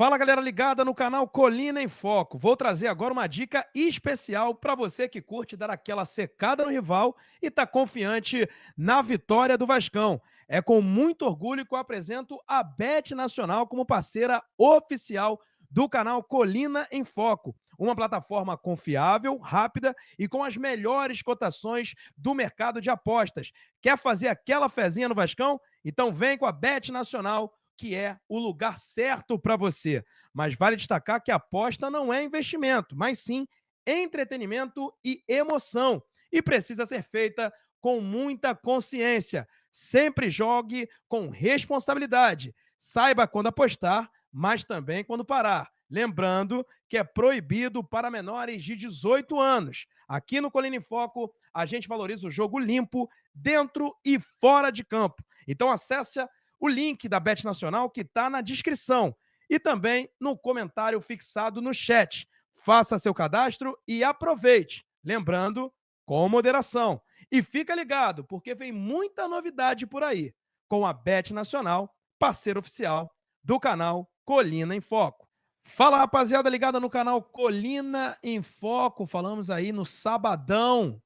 Fala, galera ligada no canal Colina em Foco. Vou trazer agora uma dica especial para você que curte dar aquela secada no rival e está confiante na vitória do Vascão. É com muito orgulho que eu apresento a Bet Nacional como parceira oficial do canal Colina em Foco. Uma plataforma confiável, rápida e com as melhores cotações do mercado de apostas. Quer fazer aquela fezinha no Vascão? Então vem com a Bet Nacional, que é o lugar certo para você. Mas vale destacar que a aposta não é investimento, mas sim entretenimento e emoção. E precisa ser feita com muita consciência. Sempre jogue com responsabilidade. Saiba quando apostar, mas também quando parar. Lembrando que é proibido para menores de 18 anos. Aqui no Colina em Foco, a gente valoriza o jogo limpo, dentro e fora de campo. Então acesse o link da Bet Nacional que está na descrição e também no comentário fixado no chat. Faça seu cadastro e aproveite. Lembrando, com moderação. E fica ligado, porque vem muita novidade por aí, com a Bet Nacional, parceiro oficial do canal Colina em Foco. Fala, rapaziada ligada no canal Colina em Foco. Falamos aí no sabadão,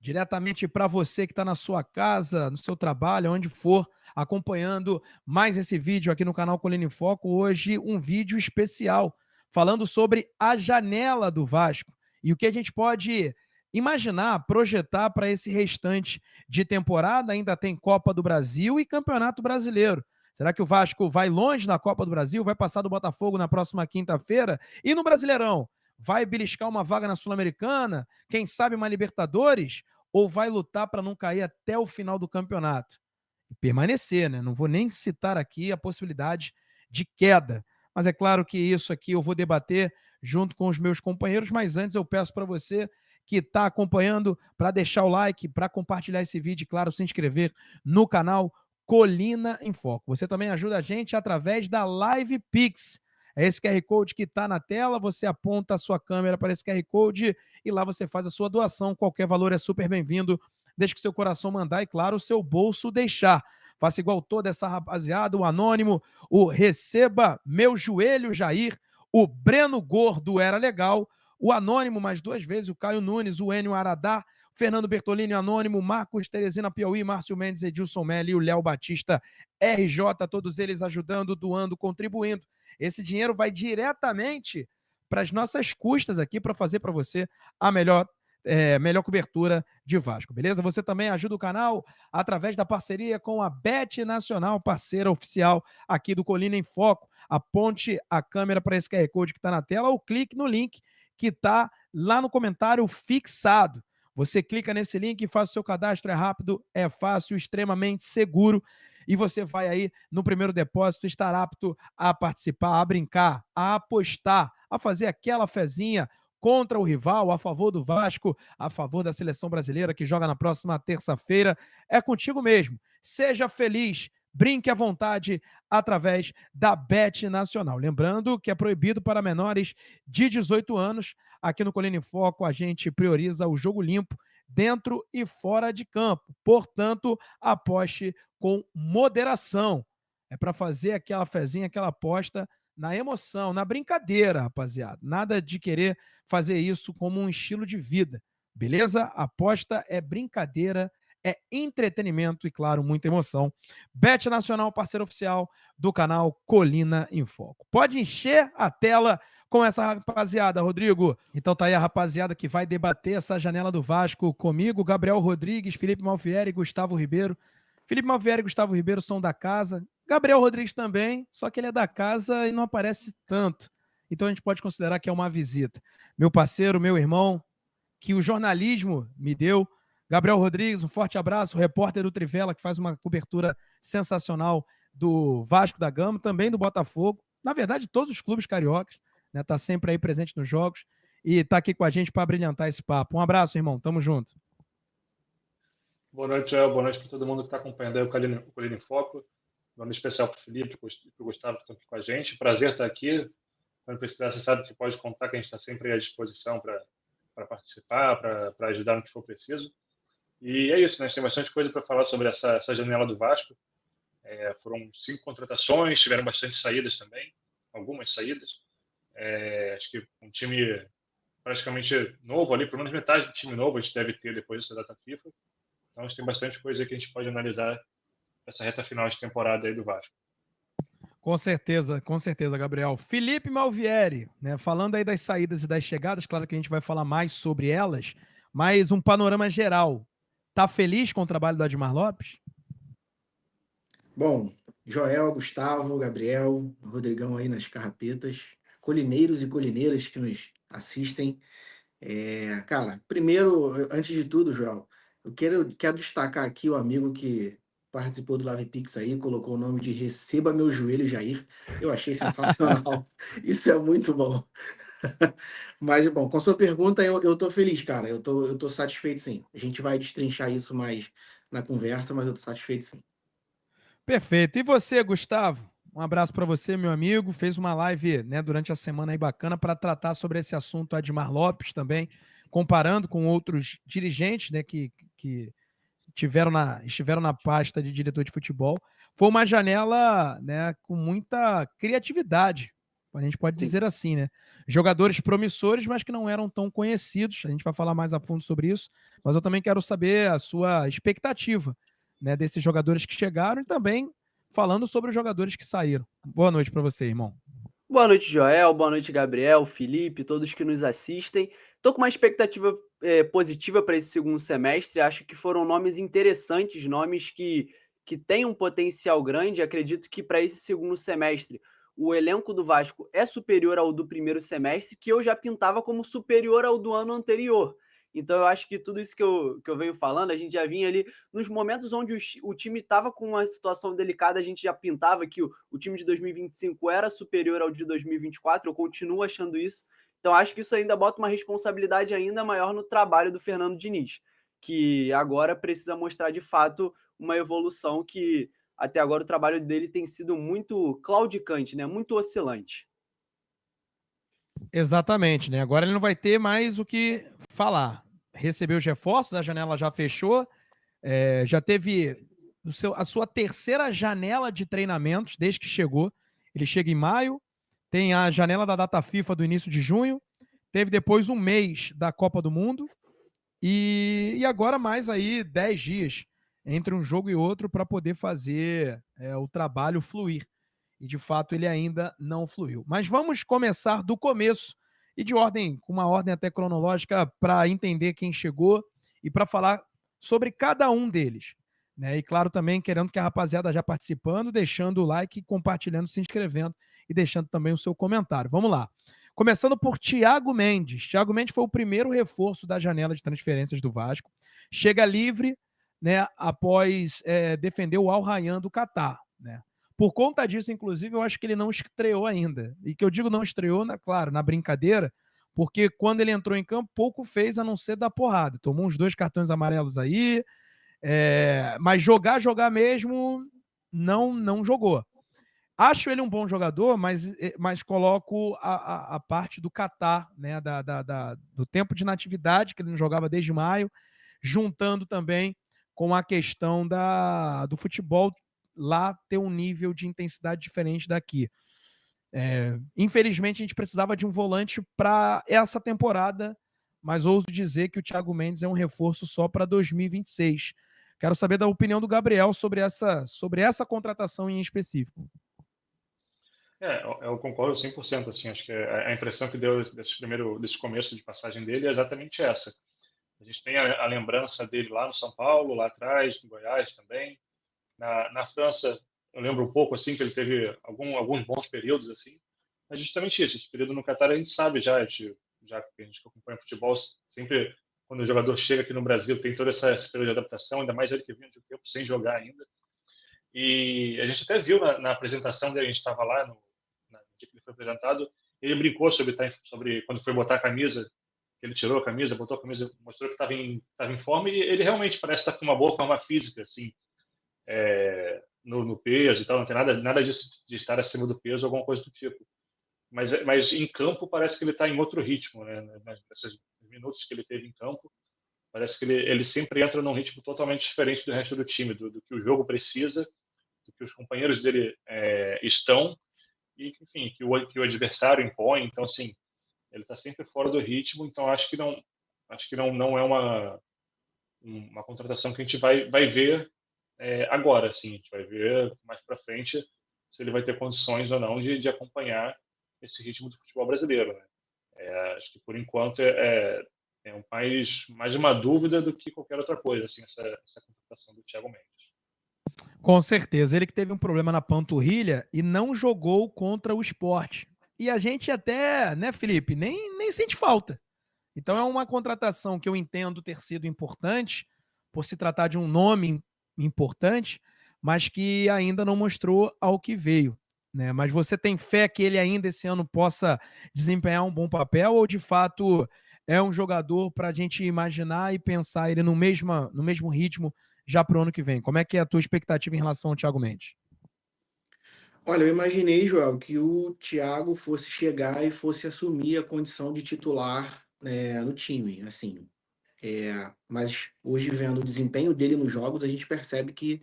diretamente para você que está na sua casa, no seu trabalho, onde for, acompanhando mais esse vídeo aqui no canal Colina em Foco. Hoje um vídeo especial, falando sobre a janela do Vasco e o que a gente pode imaginar, projetar para esse restante de temporada. Ainda tem Copa do Brasil e Campeonato Brasileiro. Será que o Vasco vai longe na Copa do Brasil? Vai passar do Botafogo na próxima quinta-feira? E no Brasileirão? Vai beliscar uma vaga na Sul-Americana? Quem sabe uma Libertadores? Ou vai lutar para não cair até o final do campeonato? E permanecer, né? Não vou nem citar aqui a possibilidade de queda. Mas é claro que isso aqui eu vou debater junto com os meus companheiros, mas antes eu peço para você que está acompanhando para deixar o like, para compartilhar esse vídeo e, claro, se inscrever no canal Colina em Foco. Você também ajuda a gente através da Live Pix. É esse QR Code que está na tela, você aponta a sua câmera para esse QR Code e lá você faz a sua doação. Qualquer valor é super bem-vindo, desde que seu coração mandar e, claro, o seu bolso deixar. Faça igual toda essa rapaziada, o Anônimo, o Receba Meu Joelho Jair, o Breno Gordo Era Legal, o Anônimo mais duas vezes, o Caio Nunes, o Enio Aradá, Fernando Bertolini Anônimo, Marcos Teresina Piauí, Márcio Mendes, Edilson Melli e o Léo Batista RJ, todos eles ajudando, doando, contribuindo. Esse dinheiro vai diretamente para as nossas custas aqui para fazer para você a melhor cobertura de Vasco, beleza? Você também ajuda o canal através da parceria com a Bet Nacional, parceira oficial aqui do Colina em Foco. Aponte a câmera para esse QR Code que está na tela ou clique no link que está lá no comentário fixado. Você clica nesse link e faz o seu cadastro, é rápido, é fácil, extremamente seguro. E você vai aí no primeiro depósito estar apto a participar, a brincar, a apostar, a fazer aquela fezinha contra o rival, a favor do Vasco, a favor da seleção brasileira que joga na próxima terça-feira. É contigo mesmo. Seja feliz, brinque à vontade através da Bet Nacional. Lembrando que é proibido para menores de 18 anos. Aqui no Colina em Foco a gente prioriza o jogo limpo dentro e fora de campo. Portanto, aposte com moderação. É para fazer aquela fezinha, aquela aposta na emoção, na brincadeira, rapaziada. Nada de querer fazer isso como um estilo de vida, beleza? Aposta é brincadeira, é entretenimento e, claro, muita emoção. Bet Nacional, parceiro oficial do canal Colina em Foco. Pode encher a tela com essa rapaziada, Rodrigo. Então tá aí a rapaziada que vai debater essa janela do Vasco comigo, Gabriel Rodrigues, Felipe Malfieri e Gustavo Ribeiro. Felipe Malfieri e Gustavo Ribeiro são da casa. Gabriel Rodrigues também, só que ele é da casa e não aparece tanto. Então a gente pode considerar que é uma visita. Meu parceiro, meu irmão, que o jornalismo me deu. Gabriel Rodrigues, um forte abraço, repórter do Trivela, que faz uma cobertura sensacional do Vasco da Gama, também do Botafogo. Na verdade, todos os clubes cariocas, né? Tá sempre aí presente nos jogos e tá aqui com a gente para brilhantar esse papo. Um abraço, irmão. Tamo junto. Boa noite, Joel. Boa noite para todo mundo que está acompanhando aí o Colina em Foco. Nome especial para o Felipe e para o Gustavo que estão aqui com a gente. Prazer estar aqui. Quando precisar, você sabe que pode contar que a gente está sempre à disposição para participar, para ajudar no que for preciso. E é isso, né? Tem bastante coisa para falar sobre essa janela do Vasco. Foram 5 contratações, tiveram bastante saídas também. algumas saídas. Acho que um time praticamente novo ali, pelo menos metade do time novo a gente deve ter depois dessa data FIFA. Então, acho que tem bastante coisa aí que a gente pode analisar essa reta final de temporada aí do Vasco. Com certeza, Gabriel. Felipe Malvieri, né? Falando aí das saídas e das chegadas, claro que a gente vai falar mais sobre elas, mas um panorama geral. Tá feliz com o trabalho do Admar Lopes? Bom, Joel, Gustavo, Gabriel, Rodrigão aí nas carrapetas, colineiros e colineiras que nos assistem. Cara, primeiro, antes de tudo, Joel, eu quero destacar aqui o amigo que participou do LivePix aí, colocou o nome de Receba Meu Joelho, Jair. Eu achei sensacional. Isso é muito bom. Mas, bom, com a sua pergunta, eu tô feliz, cara. Eu tô satisfeito, sim. A gente vai destrinchar isso mais na conversa, mas eu tô satisfeito, sim. Perfeito. E você, Gustavo? Um abraço para você, meu amigo. Fez uma live, né, durante a semana aí bacana para tratar sobre esse assunto Admar Lopes também, comparando com outros dirigentes, né, que estiveram na pasta de diretor de futebol. Foi uma janela, né, com muita criatividade, a gente pode Sim. dizer assim, né? Jogadores promissores, mas que não eram tão conhecidos. A gente vai falar mais a fundo sobre isso, mas eu também quero saber a sua expectativa, né, desses jogadores que chegaram e também falando sobre os jogadores que saíram. Boa noite para você, irmão. Boa noite, Joel. Boa noite, Gabriel, Felipe, todos que nos assistem. Estou com uma expectativa positiva para esse segundo semestre. Acho que foram nomes interessantes, nomes que têm um potencial grande. Acredito que para esse segundo semestre o elenco do Vasco é superior ao do primeiro semestre, que eu já pintava como superior ao do ano anterior. Então eu acho que tudo isso que eu venho falando, a gente já vinha ali nos momentos onde o time estava com uma situação delicada, a gente já pintava que o time de 2025 era superior ao de 2024, eu continuo achando isso. Então acho que isso ainda bota uma responsabilidade ainda maior no trabalho do Fernando Diniz, que agora precisa mostrar de fato uma evolução que até agora o trabalho dele tem sido muito claudicante, né? Muito oscilante. Exatamente, né? Agora ele não vai ter mais o que falar. Recebeu os reforços, a janela já fechou, já teve a sua terceira janela de treinamentos desde que chegou. Ele chega em maio, tem a janela da data FIFA do início de junho, teve depois um mês da Copa do Mundo e agora mais aí 10 dias entre um jogo e outro para poder fazer o trabalho fluir. E de fato ele ainda não fluiu. Mas vamos começar do começo e com uma ordem até cronológica para entender quem chegou e para falar sobre cada um deles. Né? E claro, também querendo que a rapaziada já participando, deixando o like, compartilhando, se inscrevendo e deixando também o seu comentário. Vamos lá. Começando por Thiago Mendes. Thiago Mendes foi o primeiro reforço da janela de transferências do Vasco. Chega livre, né, após defender o Al Rayyan do Catar. Né? Por conta disso, inclusive, eu acho que ele não estreou ainda. E que eu digo não estreou, claro, na brincadeira, porque quando ele entrou em campo, pouco fez a não ser dar porrada. Tomou uns 2 cartões amarelos aí, mas jogar mesmo, não jogou. Acho ele um bom jogador, mas coloco a parte do Catar, né, do tempo de inatividade, que ele não jogava desde maio, juntando também com a questão do futebol lá ter um nível de intensidade diferente daqui. Infelizmente, a gente precisava de um volante para essa temporada, mas ouso dizer que o Thiago Mendes é um reforço só para 2026. Quero saber da opinião do Gabriel sobre essa contratação em específico. Eu concordo 100%. Assim, acho que a impressão que deu desse começo de passagem dele é exatamente essa. A gente tem a lembrança dele lá no São Paulo, lá atrás, no Goiás também. Na França, eu lembro um pouco assim que ele teve alguns bons períodos assim. Mas justamente isso, esse período no Catar a gente sabe já que a gente acompanha futebol, sempre quando o jogador chega aqui no Brasil tem toda esse período de adaptação, ainda mais ele que vinha de um tempo sem jogar ainda. E a gente até viu na apresentação dele, a gente estava lá no dia que ele foi apresentado, ele brincou sobre quando foi botar a camisa, ele tirou a camisa, botou a camisa, mostrou que estava em forma, e ele realmente parece estar com uma boa forma física, assim, no peso e tal, não tem nada disso de estar acima do peso, alguma coisa do tipo. Mas em campo parece que ele está em outro ritmo, né? Nesses minutos que ele teve em campo, parece que ele sempre entra num ritmo totalmente diferente do resto do time, do que o jogo precisa, do que os companheiros dele estão. enfim, que o adversário impõe. Então, assim, ele está sempre fora do ritmo. Então, acho que não é uma contratação que a gente vai ver agora, assim. A gente vai ver mais para frente se ele vai ter condições ou não de acompanhar esse ritmo do futebol brasileiro, né? Acho que, por enquanto, mais uma dúvida do que qualquer outra coisa, assim, essa contratação do Thiago Mendes. Com certeza. Ele que teve um problema na panturrilha e não jogou contra o Sport. E a gente até, né, Felipe, nem sente falta. Então é uma contratação que eu entendo ter sido importante, por se tratar de um nome importante, mas que ainda não mostrou ao que veio. Né? Mas você tem fé que ele ainda esse ano possa desempenhar um bom papel, ou de fato é um jogador para a gente imaginar e pensar ele no mesmo ritmo já para o ano que vem? Como é que é a tua expectativa em relação ao Thiago Mendes? Olha, eu imaginei, Joel, que o Thiago fosse chegar e fosse assumir a condição de titular, no time, assim. Mas hoje, vendo o desempenho dele nos jogos, a gente percebe que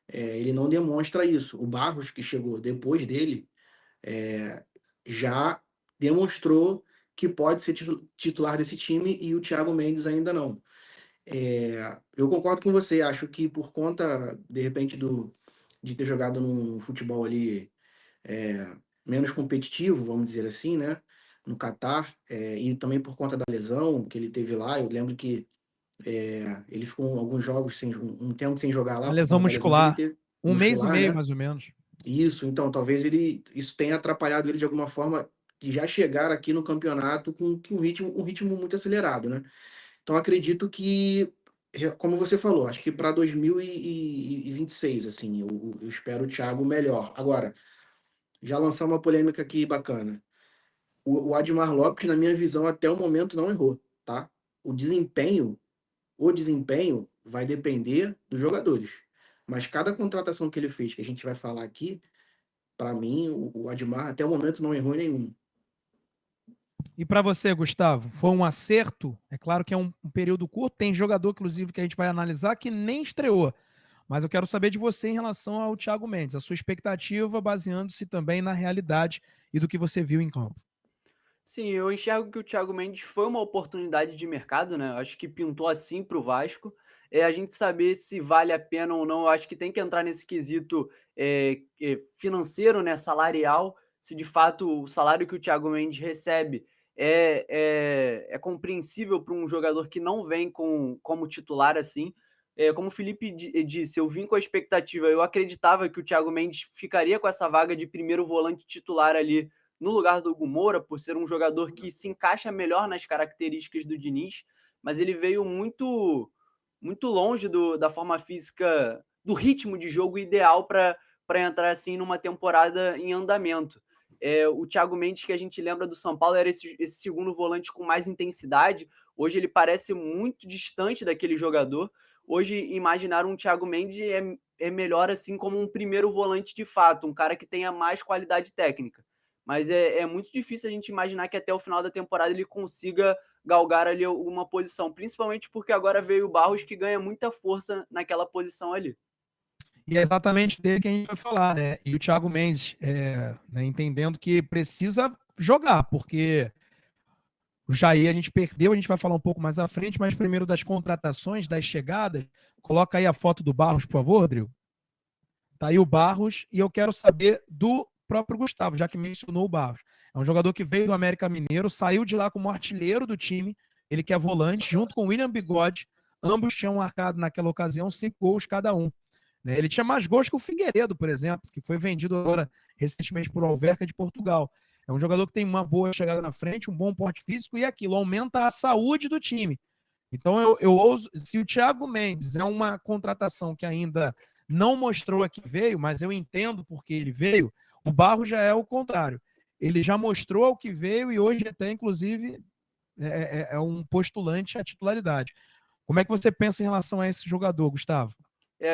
ele não demonstra isso. O Barros, que chegou depois dele, já demonstrou que pode ser titular desse time e o Thiago Mendes ainda não. Eu concordo com você, acho que por conta, de repente, de ter jogado num futebol ali menos competitivo, vamos dizer assim, né? No Catar, e também por conta da lesão que ele teve lá, eu lembro que ele ficou alguns jogos um tempo sem jogar A lá por lesão conta da lesão que ele muscular. teve, Um mês e muscular, meio, né? mais ou menos. Isso, então talvez isso tenha atrapalhado ele de alguma forma de já chegar aqui no campeonato com um ritmo muito acelerado, né? Então acredito que, como você falou, acho que para 2026, assim, eu espero o Thiago melhor. Agora, já lançar uma polêmica aqui bacana. O Admar Lopes, na minha visão, até o momento não errou, tá? O desempenho, o desempenho vai depender dos jogadores. Mas cada contratação que ele fez, que a gente vai falar aqui, para mim, o Admar até o momento não errou em nenhum. E para você, Gustavo, foi um acerto? É claro que é um período curto, tem jogador, inclusive, que a gente vai analisar que nem estreou. Mas eu quero saber de você em relação ao Thiago Mendes, a sua expectativa baseando-se também na realidade e do que você viu em campo. Sim, eu enxergo que o Thiago Mendes foi uma oportunidade de mercado, né? Eu acho que pintou assim para o Vasco. A gente saber se vale a pena ou não, eu acho que tem que entrar nesse quesito financeiro, né? Salarial, se de fato o salário que o Thiago Mendes recebe é compreensível para um jogador que não vem como titular assim. Como o Felipe disse, eu vim com a expectativa, eu acreditava que o Thiago Mendes ficaria com essa vaga de primeiro volante titular ali no lugar do Hugo Moura, por ser um jogador que se encaixa melhor nas características do Diniz, mas ele veio muito longe da forma física, do ritmo de jogo ideal para entrar assim numa temporada em andamento. O Thiago Mendes, que a gente lembra do São Paulo, era esse segundo volante com mais intensidade. Hoje ele parece muito distante daquele jogador. Hoje, imaginar um Thiago Mendes é melhor assim como um primeiro volante de fato, um cara que tenha mais qualidade técnica. Mas é muito difícil a gente imaginar que até o final da temporada ele consiga galgar ali alguma posição, principalmente porque agora veio o Barros, que ganha muita força naquela posição ali. E é exatamente dele que a gente vai falar, né? E o Thiago Mendes, né, entendendo que precisa jogar, porque o Jair a gente perdeu, a gente vai falar um pouco mais à frente, mas primeiro das contratações, das chegadas, coloca aí a foto do Barros, por favor, Rodrigo. Tá aí o Barros, e eu quero saber do próprio Gustavo, já que mencionou o Barros. É um jogador que veio do América Mineiro, saiu de lá como artilheiro do time, ele que é volante, junto com o William Bigode, ambos tinham marcado naquela ocasião 5 gols cada um. Né? Ele tinha mais gols que o Figueiredo, por exemplo, que foi vendido agora recentemente por Alverca de Portugal. É um jogador que tem uma boa chegada na frente, um bom porte físico e aquilo aumenta a saúde do time. Então eu ouso, se o Thiago Mendes é uma contratação que ainda não mostrou a que veio, mas eu entendo porque ele veio, o Barro já é o contrário. Ele já mostrou o que veio e hoje até, inclusive, é um postulante à titularidade. Como é que você pensa em relação a esse jogador, Gustavo?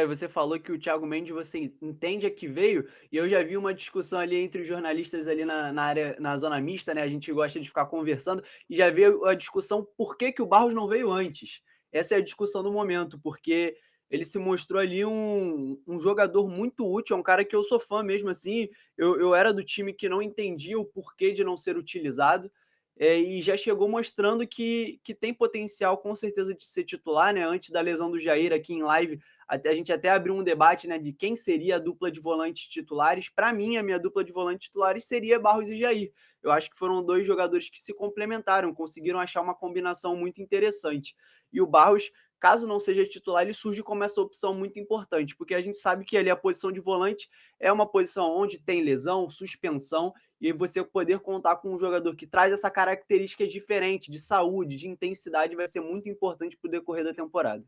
Você falou que o Thiago Mendes, você entende a que veio, e eu já vi uma discussão ali entre os jornalistas ali na área, na zona mista, né? A gente gosta de ficar conversando, e já veio a discussão por que o Barros não veio antes. Essa é a discussão do momento, porque ele se mostrou ali um jogador muito útil, é um cara que eu sou fã mesmo, assim, eu era do time que não entendia o porquê de não ser utilizado, e já chegou mostrando que tem potencial, com certeza, de ser titular, né? Antes da lesão do Jair, aqui em live, a gente até abriu um debate, né, de quem seria a dupla de volantes titulares. Para mim, a minha dupla de volantes titulares seria Barros e Jair. Eu acho que foram dois jogadores que se complementaram, conseguiram achar uma combinação muito interessante. E o Barros, caso não seja titular, ele surge como essa opção muito importante, porque a gente sabe que ali a posição de volante é uma posição onde tem lesão, suspensão, e você poder contar com um jogador que traz essa característica diferente de saúde, de intensidade, vai ser muito importante para o decorrer da temporada.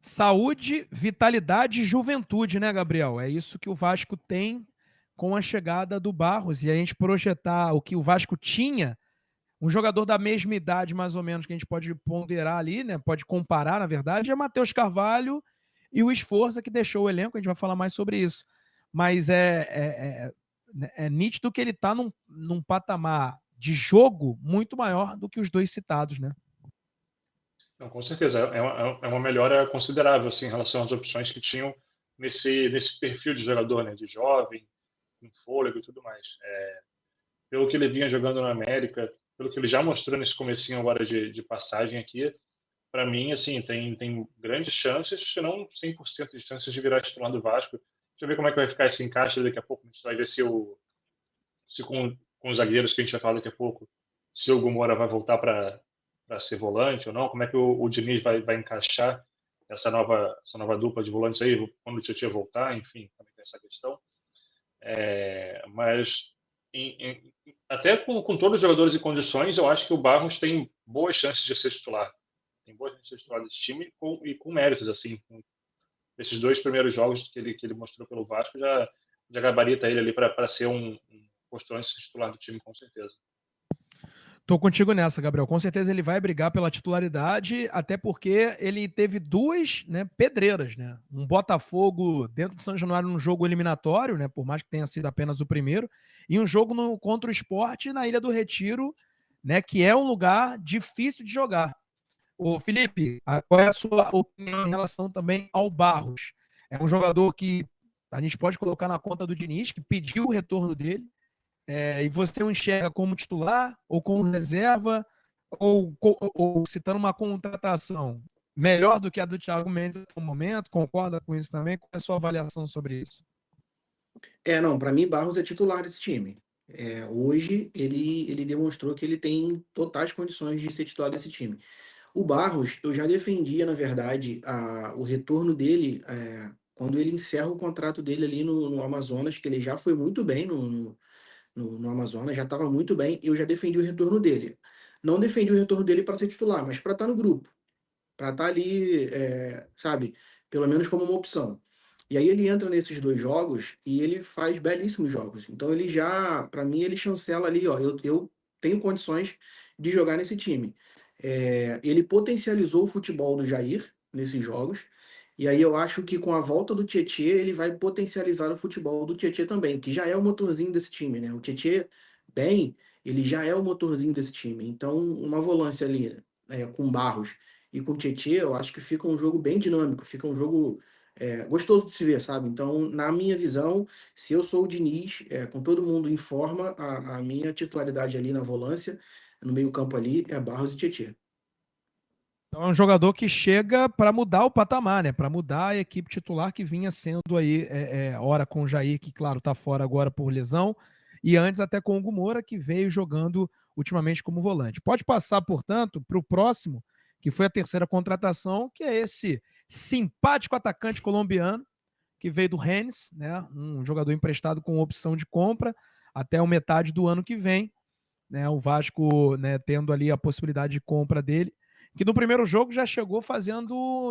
Saúde, vitalidade e juventude, né, Gabriel? É isso que o Vasco tem com a chegada do Barros. E a gente projetar o que o Vasco tinha, um jogador da mesma idade, mais ou menos, que a gente pode ponderar ali, né? Pode comparar, na verdade, é Matheus Carvalho e o Esforza que deixou o elenco. A gente vai falar mais sobre isso. Mas é nítido que ele está num patamar de jogo muito maior do que os dois citados, né? Não, com certeza, é uma melhora considerável assim, em relação às opções que tinham nesse perfil de jogador, né, de jovem, com fôlego e tudo mais. Pelo que ele vinha jogando na América, pelo que ele já mostrou nesse comecinho agora de passagem aqui, para mim, assim, tem grandes chances, se não 100% de chances de virar titular do Vasco. Deixa eu ver como é que vai ficar esse encaixe daqui a pouco. A gente vai ver se com os zagueiros que a gente vai falar daqui a pouco, se o Hugo Moura vai voltar para ser volante ou não, como é que o Diniz vai encaixar essa nova dupla de volantes aí, quando o Tietchan voltar, enfim, também tem essa questão. Mas até com todos os jogadores em condições, eu acho que o Barros tem boas chances de ser titular. Tem boas chances de ser titular desse time e com méritos, assim. Com esses dois primeiros jogos que ele mostrou pelo Vasco, já gabarita ele ali para ser um postulante titular do time, com certeza. Tô contigo nessa, Gabriel. Com certeza ele vai brigar pela titularidade, até porque ele teve duas, né, pedreiras, né? Um Botafogo dentro de São Januário num jogo eliminatório, né? Por mais que tenha sido apenas o primeiro, e um jogo contra o Sport na Ilha do Retiro, né? Que é um lugar difícil de jogar. Ô, Felipe, qual é a sua opinião em relação também ao Barros? É um jogador que a gente pode colocar na conta do Diniz, que pediu o retorno dele. E você o enxerga como titular ou como reserva ou citando uma contratação melhor do que a do Thiago Mendes no momento? Concorda com isso também? Qual é a sua avaliação sobre isso? Não, para mim Barros é titular desse time. Hoje ele demonstrou que ele tem totais condições de ser titular desse time. O Barros, eu já defendia, na verdade, o retorno dele quando ele encerra o contrato dele ali no Amazonas, que ele já foi muito bem no Amazonas, já estava muito bem, eu já defendi o retorno dele. Não defendi o retorno dele para ser titular, mas para estar no grupo, para estar ali, sabe, pelo menos como uma opção. E aí ele entra nesses dois jogos e ele faz belíssimos jogos. Então ele já, para mim, ele chancela ali, ó, eu tenho condições de jogar nesse time. Ele potencializou o futebol do Jair nesses jogos. E aí eu acho que com a volta do Tietchan, ele vai potencializar o futebol do Tietchan também, que já é o motorzinho desse time, né? O Tietchan, bem, ele já é o motorzinho desse time. Então, uma volância ali, com Barros e com Tietchan, eu acho que fica um jogo bem dinâmico, fica um jogo gostoso de se ver, sabe? Então, na minha visão, se eu sou o Diniz, com todo mundo em forma, a minha titularidade ali na volância, no meio-campo ali, é Barros e Tietchan. Então é um jogador que chega para mudar o patamar, né? Para mudar a equipe titular que vinha sendo aí, ora com o Jair, que claro está fora agora por lesão, e antes até com o Hugo Moura, que veio jogando ultimamente como volante. Pode passar, portanto, para o próximo, que foi a terceira contratação, que é esse simpático atacante colombiano, que veio do Rennes, né? Um jogador emprestado com opção de compra até a metade do ano que vem, né? O Vasco, né, tendo ali a possibilidade de compra dele, que no primeiro jogo já chegou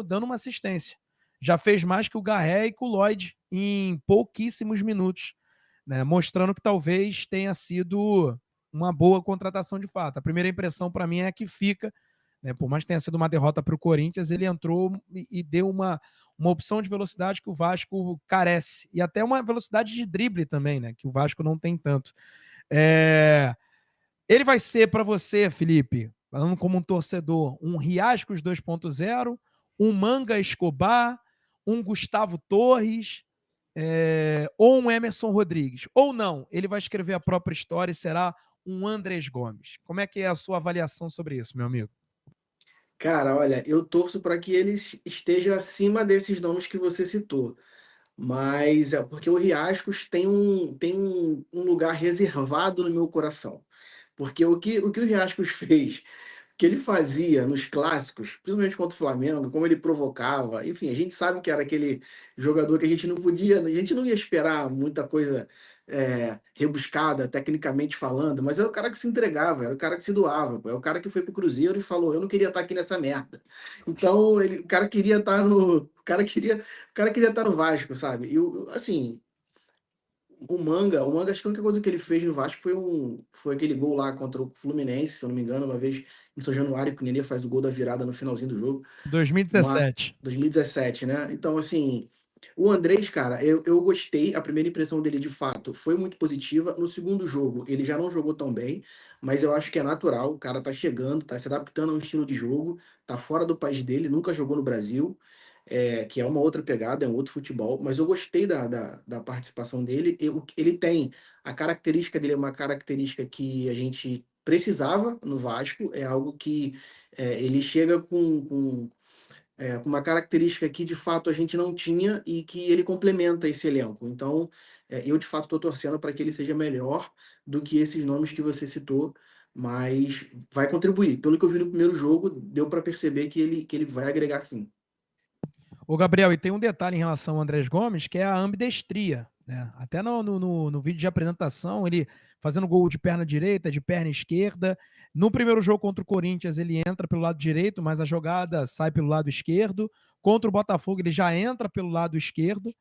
dando uma assistência. Já fez mais que o Garré e que o Lloyd em pouquíssimos minutos, né? Mostrando que talvez tenha sido uma boa contratação de fato. A primeira impressão para mim é que fica, né? Por mais que tenha sido uma derrota para o Corinthians, ele entrou e deu uma opção de velocidade que o Vasco carece. E até uma velocidade de drible também, né? Que o Vasco não tem tanto. Ele vai ser para você, Felipe, falando como um torcedor, um Riascos 2.0, um Manga Escobar, um Gustavo Torres, ou um Emerson Rodrigues? Ou não, ele vai escrever a própria história e será um Andrés Gomes? Como é que é a sua avaliação sobre isso, meu amigo? Cara, olha, eu torço para que ele esteja acima desses nomes que você citou. Mas é porque o Riascos tem um lugar reservado no meu coração. Porque o que o Riascos fez, que ele fazia nos clássicos, principalmente contra o Flamengo, como ele provocava, enfim, a gente sabe que era aquele jogador que a gente não ia esperar muita coisa rebuscada, tecnicamente falando, mas era o cara que se entregava, era o cara que se doava, pô, é o cara que foi pro Cruzeiro e falou, eu não queria estar aqui nessa merda. Então, o cara queria estar o cara queria estar no Vasco, sabe? E assim, o Manga, acho que a única coisa que ele fez no Vasco foi aquele gol lá contra o Fluminense, se eu não me engano, uma vez em São Januário, que o Nenê faz o gol da virada no finalzinho do jogo. 2017. 2017, né? Então, assim, o Andrés, cara, eu gostei. A primeira impressão dele, de fato, foi muito positiva. No segundo jogo, ele já não jogou tão bem, mas eu acho que é natural. O cara tá chegando, tá se adaptando ao estilo de jogo, tá fora do país dele, nunca jogou no Brasil, que é uma outra pegada, é um outro futebol. Mas eu gostei da participação dele. Ele tem a característica dele, é uma característica que a gente precisava no Vasco, é algo que ele chega com uma característica que de fato a gente não tinha e que ele complementa esse elenco. Então, eu de fato estou torcendo para que ele seja melhor do que esses nomes que você citou, mas vai contribuir. Pelo que eu vi no primeiro jogo, deu para perceber que ele vai agregar sim. Ô, Gabriel, e tem um detalhe em relação ao Andrés Gomes, que é a ambidestria, né? Até no vídeo de apresentação, ele fazendo gol de perna direita, de perna esquerda. No primeiro jogo contra o Corinthians, ele entra pelo lado direito, mas a jogada sai pelo lado esquerdo. Contra o Botafogo, ele já entra pelo lado esquerdo.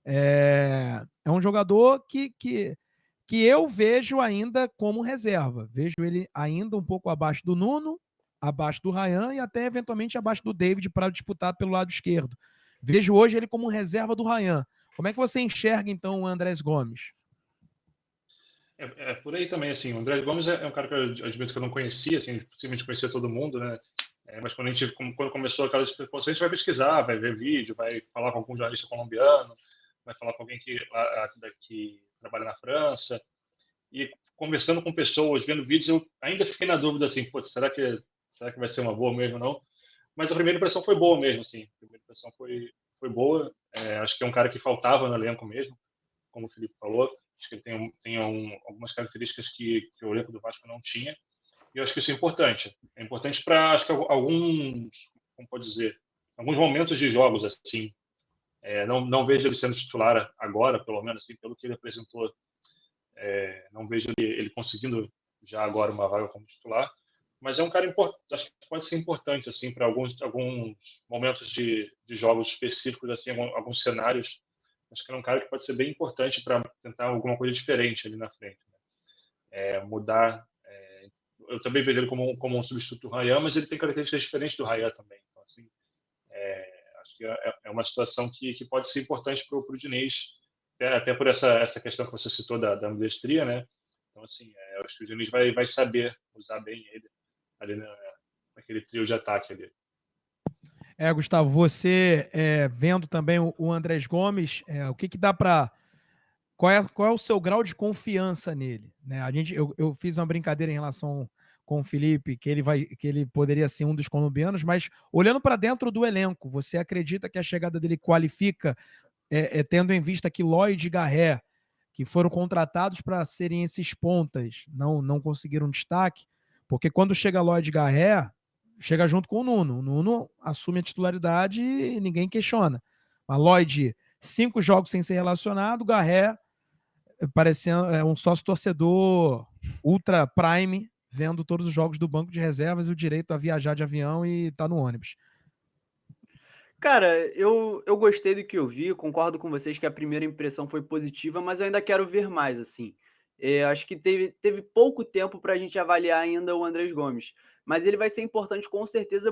É um jogador que eu vejo ainda como reserva. Vejo ele ainda um pouco abaixo do Nuno, abaixo do Ryan e até eventualmente abaixo do David para disputar pelo lado esquerdo. Vejo hoje ele como reserva do Ryan. Como é que você enxerga, então, o Andrés Gomes? Por aí também, assim, o André Gomes é um cara que eu admito que eu não conhecia, assim, possivelmente conhecia todo mundo, né? Mas quando começou aquelas exposições, a gente vai pesquisar, vai ver vídeo, vai falar com algum jornalista colombiano, vai falar com alguém que trabalha na França, e conversando com pessoas, vendo vídeos, eu ainda fiquei na dúvida, assim, pô, será que vai ser uma boa mesmo ou não? Mas a primeira impressão foi boa mesmo, assim, a primeira impressão foi boa, acho que é um cara que faltava no elenco mesmo, como o Felipe falou. Acho que ele tem algumas características que o elenco do Vasco não tinha. E eu acho que isso é importante. É importante para, acho que como pode dizer, alguns momentos de jogos, assim. Não vejo ele sendo titular agora, pelo menos, assim, pelo que ele apresentou. Não vejo ele conseguindo já agora uma vaga como titular. Mas é um cara importante, acho que pode ser importante, assim, para alguns momentos de jogos específicos, assim, alguns cenários. Acho que é um cara que pode ser bem importante para tentar alguma coisa diferente ali na frente, né? Mudar. Eu também vejo ele como um substituto do Ryan, mas ele tem características diferentes do Ryan também. Então, assim, acho que é uma situação que pode ser importante para o Diniz, até por essa questão que você citou da ambidestria, né? Então, assim, acho que o Diniz vai saber usar bem ele ali naquele trio de ataque ali. Gustavo, você vendo também o Andrés Gomes, o que dá para. Qual é o seu grau de confiança nele? Né? Eu fiz uma brincadeira em relação com o Felipe, que ele poderia ser um dos colombianos, mas olhando para dentro do elenco, você acredita que a chegada dele qualifica, tendo em vista que Lloyd e Garré, que foram contratados para serem esses pontas, não conseguiram destaque? Porque quando chega Lloyd e Garré, chega junto com o Nuno. O Nuno assume a titularidade e ninguém questiona. Mas Lloyd, 5 jogos sem ser relacionado, Garré parecendo um sócio torcedor ultra prime, vendo todos os jogos do banco de reservas e o direito a viajar de avião e tá no ônibus. Cara, eu gostei do que eu vi, concordo com vocês que a primeira impressão foi positiva, mas eu ainda quero ver mais, assim. Acho que teve pouco tempo para a gente avaliar ainda o Andrés Gomes, mas ele vai ser importante com certeza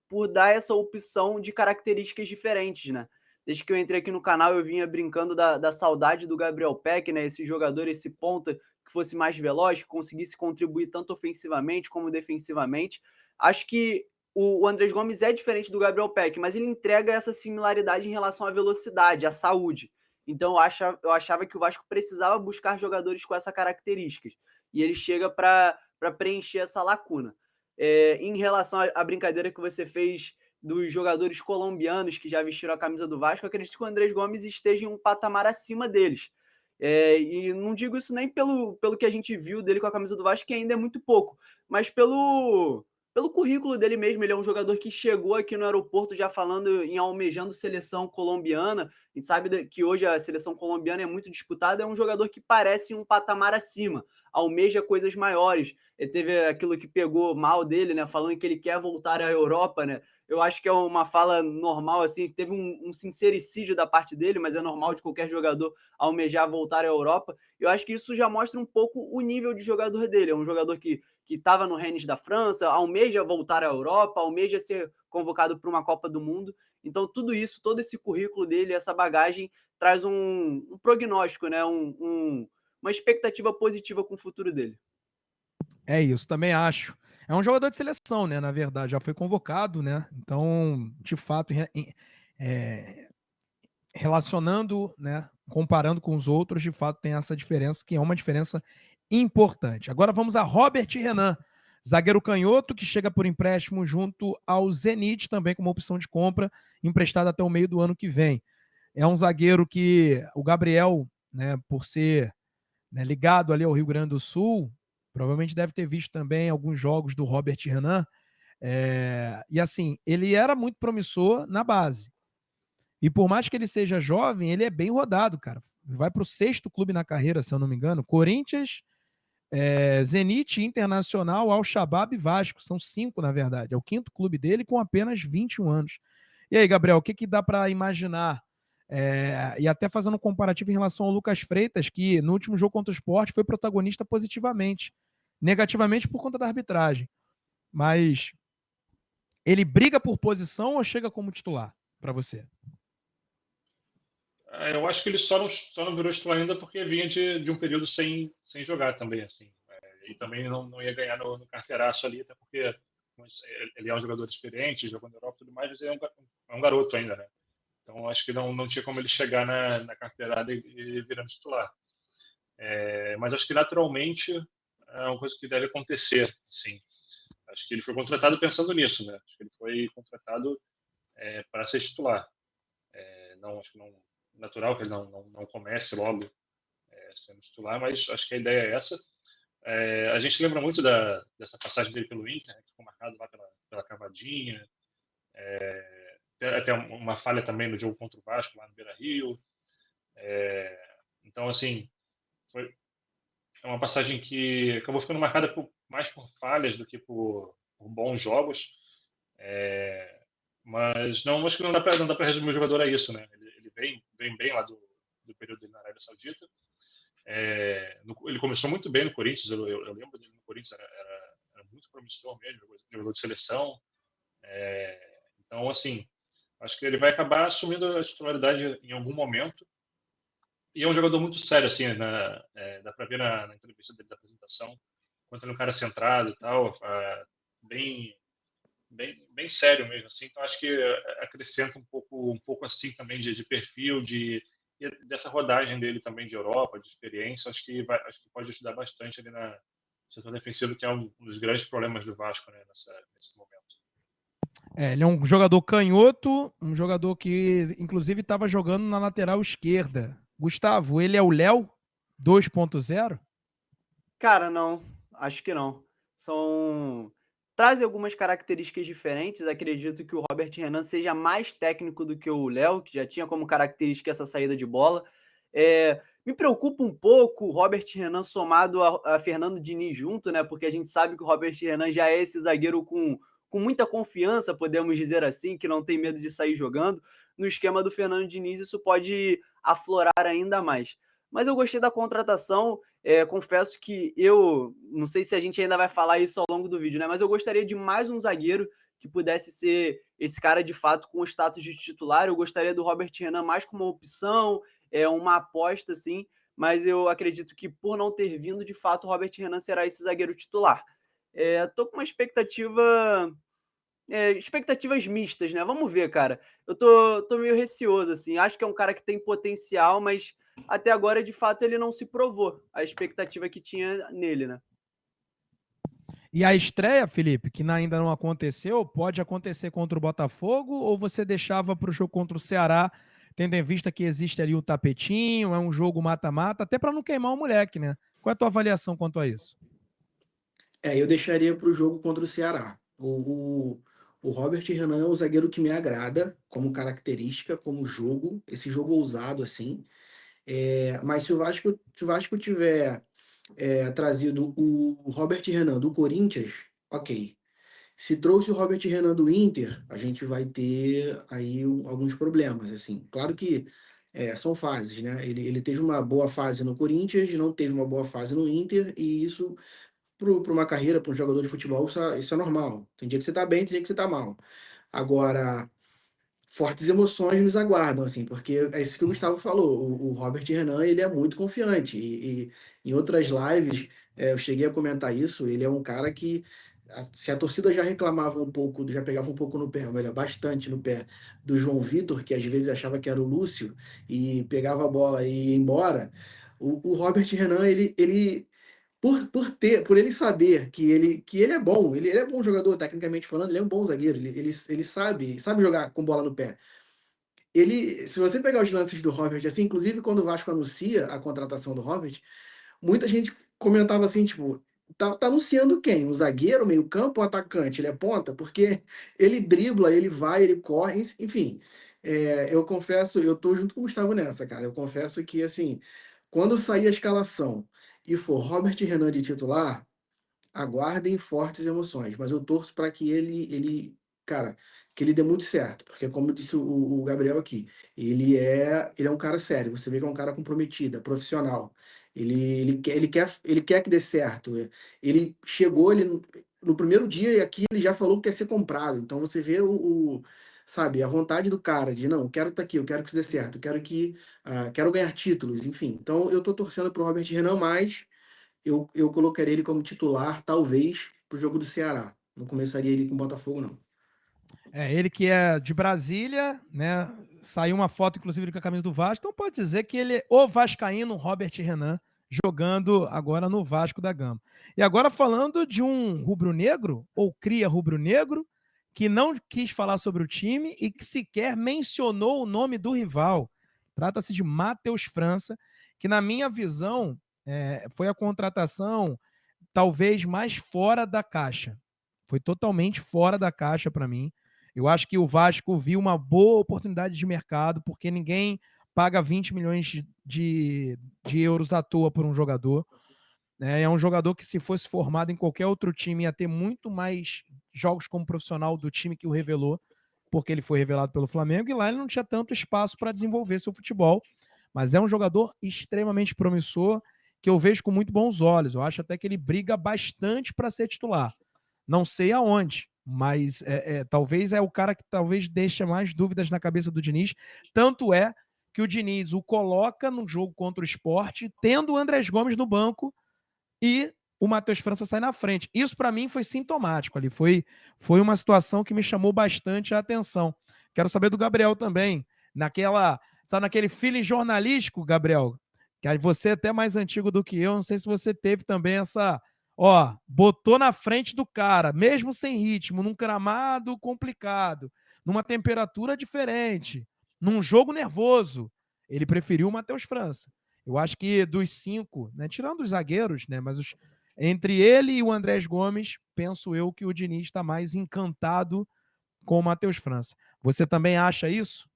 por dar essa opção de características diferentes, né? Desde que eu entrei aqui no canal, eu vinha brincando da saudade do Gabriel Peck, né? Esse jogador, esse ponta que fosse mais veloz, que conseguisse contribuir tanto ofensivamente como defensivamente. Acho que o Andrés Gomes é diferente do Gabriel Peck, mas ele entrega essa similaridade em relação à velocidade, à saúde. Então eu achava que o Vasco precisava buscar jogadores com essa características. E ele chega para preencher essa lacuna. Em relação à brincadeira que você fez dos jogadores colombianos que já vestiram a camisa do Vasco, eu acredito que o Andrés Gomes esteja em um patamar acima deles. E não digo isso nem pelo que a gente viu dele com a camisa do Vasco, que ainda é muito pouco, mas pelo currículo dele mesmo. Ele é um jogador que chegou aqui no aeroporto já falando em almejando seleção colombiana. A gente sabe que hoje a seleção colombiana é muito disputada. É um jogador que parece um patamar acima, almeja coisas maiores. Ele teve aquilo que pegou mal dele, né? Falando que ele quer voltar à Europa, né? Eu acho que é uma fala normal, assim. Teve um sincericídio da parte dele, mas é normal de qualquer jogador almejar voltar à Europa. Eu acho que isso já mostra um pouco o nível de jogador dele. É um jogador que estava no Rennes da França, almeja voltar à Europa, almeja ser convocado para uma Copa do Mundo. Então, tudo isso, todo esse currículo dele, essa bagagem, traz um prognóstico, né? Uma expectativa positiva com o futuro dele. É isso, também acho. É um jogador de seleção, né? Na verdade, já foi convocado, né? Então, de fato, relacionando, né? Comparando com os outros, de fato, tem essa diferença, que é uma diferença importante. Agora vamos a Robert Renan, zagueiro canhoto, que chega por empréstimo junto ao Zenit, também como opção de compra, emprestado até o meio do ano que vem. É um zagueiro que o Gabriel, né, por ser, né, ligado ali ao Rio Grande do Sul, provavelmente deve ter visto também alguns jogos do Robert Renan. E assim, ele era muito promissor na base. E por mais que ele seja jovem, ele é bem rodado, cara. Vai para o 6º clube na carreira, se eu não me engano. Corinthians, Zenit, Internacional, Al-Shabaab e Vasco. São 5, na verdade. É o 5º clube dele com apenas 21 anos. E aí, Gabriel, o que dá para imaginar? E até fazendo um comparativo em relação ao Lucas Freitas, que no último jogo contra o Sport foi protagonista positivamente. Negativamente por conta da arbitragem. Mas ele briga por posição ou chega como titular para você? Eu acho que ele só não virou titular ainda porque vinha de um período sem jogar também, assim. E também não ia ganhar no carteiraço ali, até porque ele é um jogador experiente, jogando na Europa e tudo mais, mas ele é um garoto ainda, né? Então acho que não tinha como ele chegar na carteirada e virando titular. Mas acho que naturalmente é uma coisa que deve acontecer, sim. Acho que ele foi contratado pensando nisso, né? Acho que ele foi contratado para ser titular. Acho que não natural que ele não comece logo sendo titular, mas acho que a ideia é essa. A gente lembra muito dessa passagem dele pelo Inter, né, que ficou marcado lá pela cavadinha. Até uma falha também no jogo contra o Vasco, lá no Beira-Rio. Então, assim, foi uma passagem que acabou ficando marcada mais por falhas do que por bons jogos. Mas acho que não dá para resumir o jogador a isso, né? Ele vem bem lá do período dele na Arábia Saudita. Ele começou muito bem no Corinthians, eu lembro dele no Corinthians, era muito promissor mesmo, jogador de seleção. Então, assim, acho que ele vai acabar assumindo a titularidade em algum momento. E é um jogador muito sério, assim, dá para ver na entrevista dele da apresentação, quanto ele é um cara centrado e tal, bem sério mesmo, assim. Então acho que acrescenta um pouco assim também de perfil, e dessa rodagem dele também de Europa, de experiência. Acho que pode ajudar bastante ali na setor defensivo, que é um dos grandes problemas do Vasco, né, nesse momento. Ele é um jogador canhoto, um jogador que inclusive estava jogando na lateral esquerda. Gustavo, ele é o Léo 2.0? Cara, não. Acho que não. Trazem algumas características diferentes. Acredito que o Robert Renan seja mais técnico do que o Léo, que já tinha como característica essa saída de bola. Me preocupa um pouco o Robert Renan somado a Fernando Diniz junto, né? Porque a gente sabe que o Robert Renan já é esse zagueiro com muita confiança, podemos dizer assim, que não tem medo de sair jogando. No esquema do Fernando Diniz, isso pode aflorar ainda mais. Mas eu gostei da contratação. Confesso que eu não sei se a gente ainda vai falar isso ao longo do vídeo, né? Mas eu gostaria de mais um zagueiro que pudesse ser esse cara de fato com o status de titular. Eu gostaria do Robert Renan mais como uma opção, uma aposta, assim. Mas eu acredito que por não ter vindo, de fato, o Robert Renan será esse zagueiro titular. Tô com uma expectativa expectativas mistas, né? Vamos ver, cara. Eu tô meio receoso, assim. Acho que é um cara que tem potencial, mas até agora, de fato, ele não se provou a expectativa que tinha nele, né? E a estreia, Felipe, que ainda não aconteceu, pode acontecer contra o Botafogo ou você deixava para o jogo contra o Ceará, tendo em vista que existe ali o tapetinho, é um jogo mata-mata, até para não queimar o moleque, né? Qual é a tua avaliação quanto a isso? Eu deixaria para o jogo contra o Ceará. O Robert Renan é um zagueiro que me agrada como característica, como jogo, esse jogo ousado assim. Mas se o Vasco tiver trazido o Robert Renan do Corinthians, ok. Se trouxe o Robert Renan do Inter, a gente vai ter aí alguns problemas, assim. Claro que são fases, né? Ele teve uma boa fase no Corinthians, não teve uma boa fase no Inter, e isso, para uma carreira, para um jogador de futebol, isso é normal. Tem dia que você tá bem, tem dia que você tá mal. Agora, fortes emoções nos aguardam, assim, porque é isso que o Gustavo falou. O Robert Renan, ele é muito confiante. E em outras lives, eu cheguei a comentar isso. Ele é um cara que, se a torcida já reclamava um pouco, já pegava um pouco no pé, ou melhor, bastante no pé do João Vitor, que às vezes achava que era o Lúcio, e pegava a bola e ia embora. O Robert Renan, por ele saber que ele é bom, ele é bom jogador, tecnicamente falando, ele é um bom zagueiro, ele sabe jogar com bola no pé. Se você pegar os lances do Robert, assim, inclusive quando o Vasco anuncia a contratação do Robert, muita gente comentava assim, tipo, tá anunciando quem? Um zagueiro, meio campo ou atacante? Ele é ponta? Porque ele dribla, ele vai, ele corre, enfim. Eu confesso, eu tô junto com o Gustavo nessa, cara. Eu confesso que, assim, quando sair a escalação e for Robert Renan de titular, aguardem fortes emoções, mas eu torço para que cara, que ele dê muito certo, porque como disse o Gabriel aqui, ele é um cara sério, você vê que é um cara comprometido, é profissional, ele quer que dê certo, ele chegou, no primeiro dia e aqui ele já falou que quer ser comprado, então você vê sabe, a vontade do cara de, não, eu quero estar aqui, eu quero que isso dê certo, quero ganhar títulos, enfim, então eu tô torcendo pro Robert Renan, mas eu colocaria ele como titular, talvez, para o jogo do Ceará. Não começaria ele com o Botafogo, não. Ele que é de Brasília, né? Saiu uma foto, inclusive, com a camisa do Vasco. Então pode dizer que ele é o vascaíno Robert Renan, jogando agora no Vasco da Gama. E agora falando de um rubro-negro, ou cria rubro-negro, que não quis falar sobre o time e que sequer mencionou o nome do rival. Trata-se de Matheus França, que na minha visão foi a contratação talvez mais fora da caixa. Foi totalmente fora da caixa para mim. Eu acho que o Vasco viu uma boa oportunidade de mercado, porque ninguém paga 20 milhões de euros à toa por um jogador. É um jogador que, se fosse formado em qualquer outro time, ia ter muito mais jogos como profissional do time que o revelou, porque ele foi revelado pelo Flamengo, e lá ele não tinha tanto espaço para desenvolver seu futebol. Mas é um jogador extremamente promissor, que eu vejo com muito bons olhos. Eu acho até que ele briga bastante para ser titular. Não sei aonde, mas talvez é o cara que talvez deixa mais dúvidas na cabeça do Diniz. Tanto é que o Diniz o coloca no jogo contra o Sport, tendo o Andrés Gomes no banco, e o Matheus França sai na frente. Isso, para mim, foi sintomático ali. Foi uma situação que me chamou bastante a atenção. Quero saber do Gabriel também. Naquele feeling jornalístico, Gabriel, que aí você é até mais antigo do que eu, não sei se você teve também essa... botou na frente do cara, mesmo sem ritmo, num gramado complicado, numa temperatura diferente, num jogo nervoso. Ele preferiu o Matheus França. Eu acho que dos 5, né, tirando os zagueiros, né, mas entre ele e o Andrés Gomes, penso eu que o Diniz está mais encantado com o Matheus França. Você também acha isso?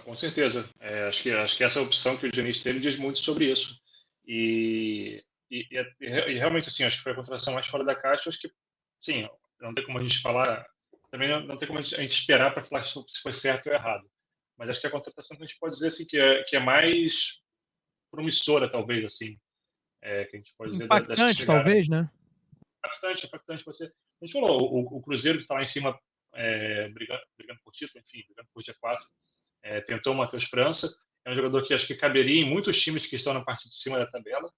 Com certeza. Acho que essa opção que o Diniz teve diz muito sobre isso. E realmente, assim, acho que foi a contratação mais fora da caixa. Acho que, sim, não tem como a gente falar, também não tem como a gente esperar para falar se foi certo ou errado. Mas acho que a contratação que a gente pode dizer assim, que é mais promissora, talvez, assim, que a gente pode dizer das que Impactante, chegaram. talvez, né? Impactante. A gente falou, o Cruzeiro que está lá em cima brigando por título, enfim, brigando por G4, tentou o Matheus França. É um jogador que acho que caberia em muitos times que estão na parte de cima da tabela.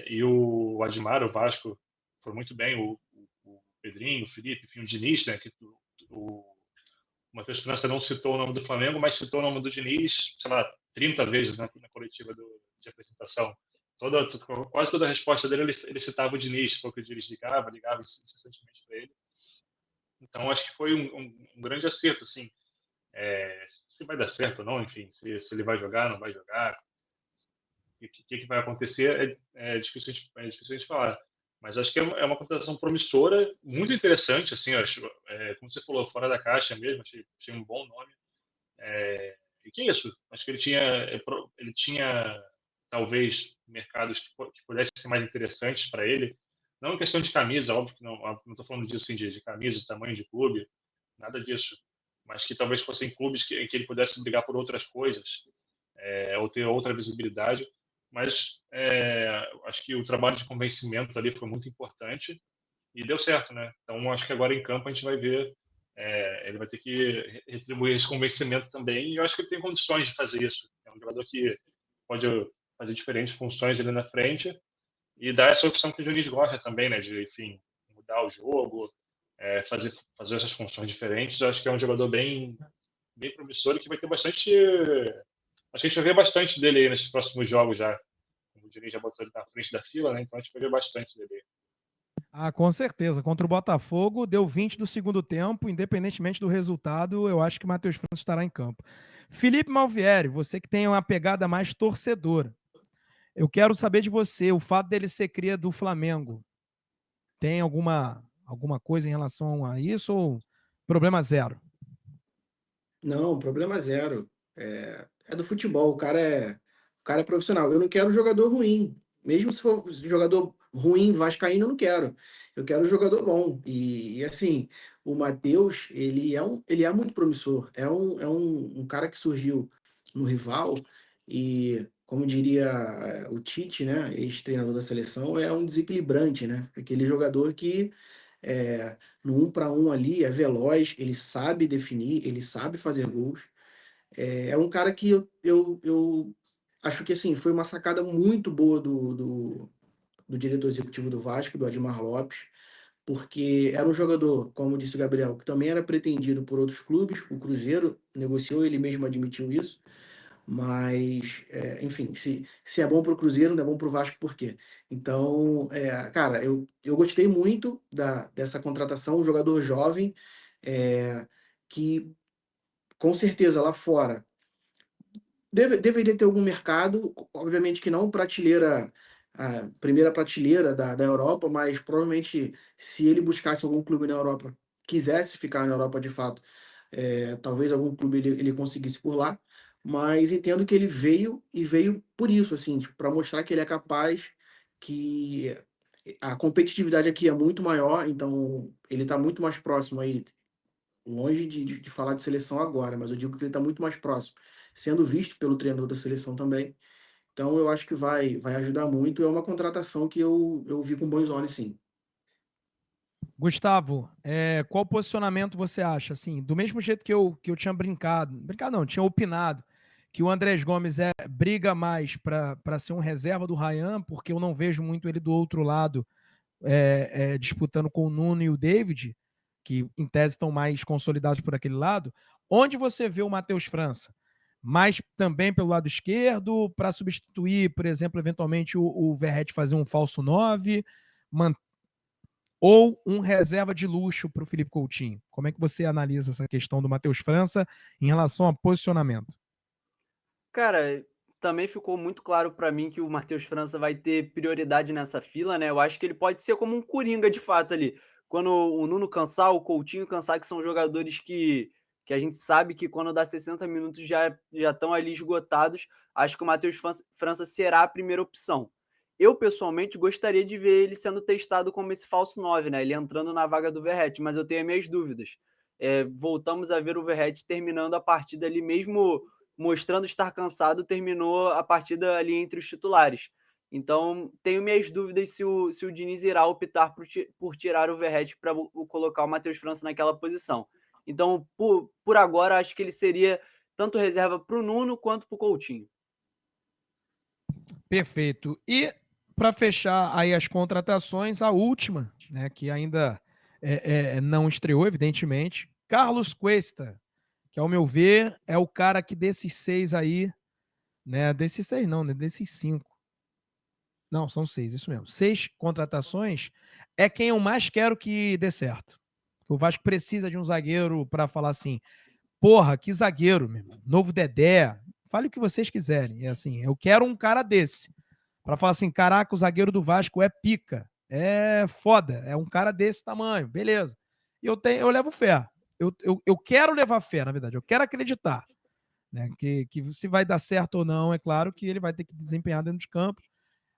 E o Admar, o Vasco, foi muito bem. O Pedrinho, o Felipe, enfim, o Diniz, né, que o Matheus França não citou o nome do Flamengo, mas citou o nome do Diniz, sei lá, 30 vezes na coletiva de apresentação. Quase toda a resposta dele, ele citava o Diniz, porque o Diniz ligava incessantemente para ele. Então, acho que foi um grande acerto, assim. Se vai dar certo ou não, enfim, se ele vai jogar, não vai jogar, o que vai acontecer é difícil de falar. Mas acho que é uma contratação promissora, muito interessante, assim, acho, como você falou, fora da caixa mesmo, achei um bom nome. E que é isso? Acho que ele tinha talvez mercados que pudessem ser mais interessantes para ele. Não em questão de camisa, óbvio que não estou falando disso assim, de camisa, de tamanho de clube, nada disso. Mas que talvez fossem clubes que ele pudesse brigar por outras coisas, ou ter outra visibilidade. Mas acho que o trabalho de convencimento ali foi muito importante e deu certo, né? Então acho que agora em campo a gente vai ver, ele vai ter que retribuir esse convencimento também, e eu acho que ele tem condições de fazer isso. É um jogador que pode fazer diferentes funções ali na frente e dar essa opção que o Diniz gosta também, né? De, enfim, mudar o jogo, fazer essas funções diferentes. Eu acho que é um jogador bem promissor e que vai ter bastante. Acho que a gente vai ver bastante dele aí nesses próximos jogos já. O Diniz já botou ele na frente da fila, né? Então a gente vai ver bastante dele. Ah, com certeza. Contra o Botafogo, deu 20 do segundo tempo, independentemente do resultado, eu acho que o Matheus França estará em campo. Felipe Malvieri, você que tem uma pegada mais torcedora, eu quero saber de você, o fato dele ser cria do Flamengo, tem alguma coisa em relação a isso ou problema zero? Não, problema zero. É do futebol, o cara é profissional. Eu não quero jogador ruim. Mesmo se for jogador ruim, vascaíno, eu não quero. Eu quero jogador bom. Assim, o Matheus, ele é muito promissor. É um cara que surgiu no rival e, como diria o Tite, né, ex-treinador da seleção, é um desequilibrante, né? Aquele jogador que no 1 para 1 ali é veloz, ele sabe definir, ele sabe fazer gols. É um cara que eu acho que assim, foi uma sacada muito boa do diretor executivo do Vasco, do Admar Lopes, porque era um jogador, como disse o Gabriel, que também era pretendido por outros clubes. O Cruzeiro negociou, ele mesmo admitiu isso. Mas, enfim, se é bom para o Cruzeiro, não é bom para o Vasco, por quê? Então, cara, eu gostei muito dessa contratação, um jogador jovem, que com certeza lá fora deveria ter algum mercado, obviamente que não prateleira, a primeira prateleira da Europa, mas provavelmente se ele buscasse algum clube na Europa, quisesse ficar na Europa de fato, talvez algum clube ele conseguisse por lá, mas entendo que ele veio e veio por isso, assim, para mostrar que ele é capaz, que a competitividade aqui é muito maior, então ele está muito mais próximo aí, longe de falar de seleção agora, mas eu digo que ele está muito mais próximo, sendo visto pelo treinador da seleção também. Então eu acho que vai ajudar muito. É uma contratação que eu vi com bons olhos, sim. Gustavo, qual posicionamento você acha? Assim, do mesmo jeito que eu tinha brincado não, tinha opinado que o Andrés Gomes briga mais para ser um reserva do Ryan, porque eu não vejo muito ele do outro lado disputando com o Nuno e o David, que em tese estão mais consolidados por aquele lado. Onde você vê o Matheus França? Mais também pelo lado esquerdo, para substituir, por exemplo, eventualmente o Verratti fazer um falso 9, ou um reserva de luxo para o Felipe Coutinho? Como é que você analisa essa questão do Matheus França em relação a posicionamento? Cara, também ficou muito claro para mim que o Matheus França vai ter prioridade nessa fila, né? Eu acho que ele pode ser como um coringa de fato ali. Quando o Nuno cansar, o Coutinho cansar, que são jogadores que a gente sabe que quando dá 60 minutos já estão ali esgotados. Acho que o Matheus França será a primeira opção. Eu, pessoalmente, gostaria de ver ele sendo testado como esse falso 9, né? Ele entrando na vaga do Verratti, mas eu tenho as minhas dúvidas. Voltamos a ver o Verratti terminando a partida ali, mesmo mostrando estar cansado, terminou a partida ali entre os titulares. Então, tenho minhas dúvidas se o Diniz irá optar por tirar o Verratti para colocar o Matheus França naquela posição. Então, por agora, acho que ele seria tanto reserva para o Nuno quanto para o Coutinho. Perfeito. E para fechar aí as contratações, a última, né, que ainda não estreou, evidentemente. Carlos Cuesta, que ao meu ver é o cara que desses 6 aí, né? Desses 6 não, né? Desses 5. Não, são 6, isso mesmo. 6 contratações é quem eu mais quero que dê certo. O Vasco precisa de um zagueiro para falar assim, porra, que zagueiro, meu irmão. Novo Dedé. Fale o que vocês quiserem. É assim, eu quero um cara desse. Para falar assim, caraca, o zagueiro do Vasco é pica. É foda. É um cara desse tamanho. Beleza. E eu levo fé. Eu quero levar fé, na verdade. Eu quero acreditar. Né? Que se vai dar certo ou não, é claro que ele vai ter que desempenhar dentro de campo.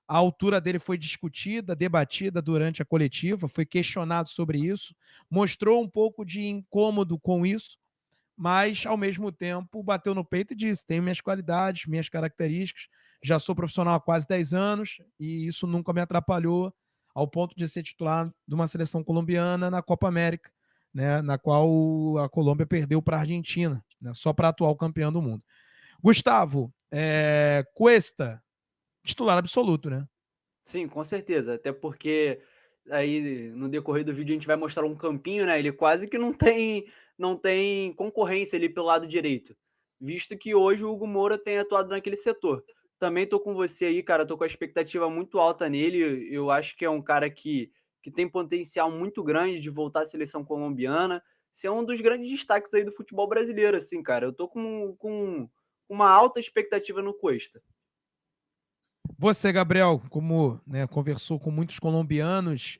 A altura dele foi discutida, debatida durante a coletiva, foi questionado sobre isso, mostrou um pouco de incômodo com isso, mas ao mesmo tempo bateu no peito e disse: tenho minhas qualidades, minhas características, já sou profissional há quase 10 anos e isso nunca me atrapalhou ao ponto de ser titular de uma seleção colombiana na Copa América, né, na qual a Colômbia perdeu para a Argentina, né, só para atual campeão do mundo. Gustavo, Cuesta, titular absoluto, né? Sim, com certeza. Até porque aí no decorrer do vídeo a gente vai mostrar um campinho, né? Ele quase que não tem concorrência ali pelo lado direito, visto que hoje o Hugo Moura tem atuado naquele setor. Também tô com você aí, cara. Tô com a expectativa muito alta nele. Eu acho que é um cara que tem potencial muito grande de voltar à seleção colombiana, ser um dos grandes destaques aí do futebol brasileiro, assim, cara. Eu tô com uma alta expectativa no Cuesta. Você, Gabriel, como, né, conversou com muitos colombianos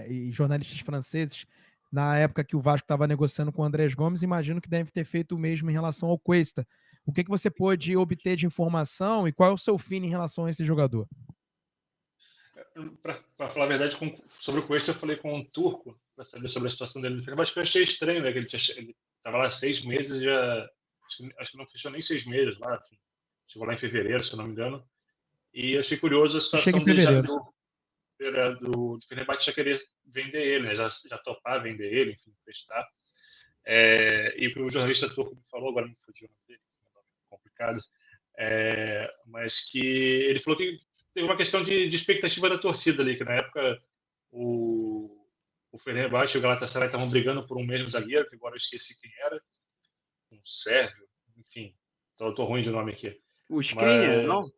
e jornalistas franceses na época que o Vasco estava negociando com o Andrés Gomes, imagino que deve ter feito o mesmo em relação ao Cuesta. O que você pôde obter de informação e qual é o seu feeling em relação a esse jogador? Para falar a verdade, sobre o Cuesta, eu falei com um turco para saber sobre a situação dele no Fenerbahçe, que eu achei estranho, né? Que ele estava lá 6 meses e já. Acho que não fechou nem 6 meses lá. Enfim, chegou lá em fevereiro, se eu não me engano. E eu achei curioso a Chega em situação dele já fevereiro. do Fenerbahçe já querer vender ele, né? Já topar vender ele, enfim, testar. E o jornalista turco me falou, agora me fugiu o nome dele, complicado, mas que ele falou que teve uma questão de expectativa da torcida ali, que na época o Fenerbahçe e o Galatasaray estavam brigando por um mesmo zagueiro, que agora eu esqueci quem era, um sérvio, enfim, tô ruim de nome aqui. O Skriniar, Mas não?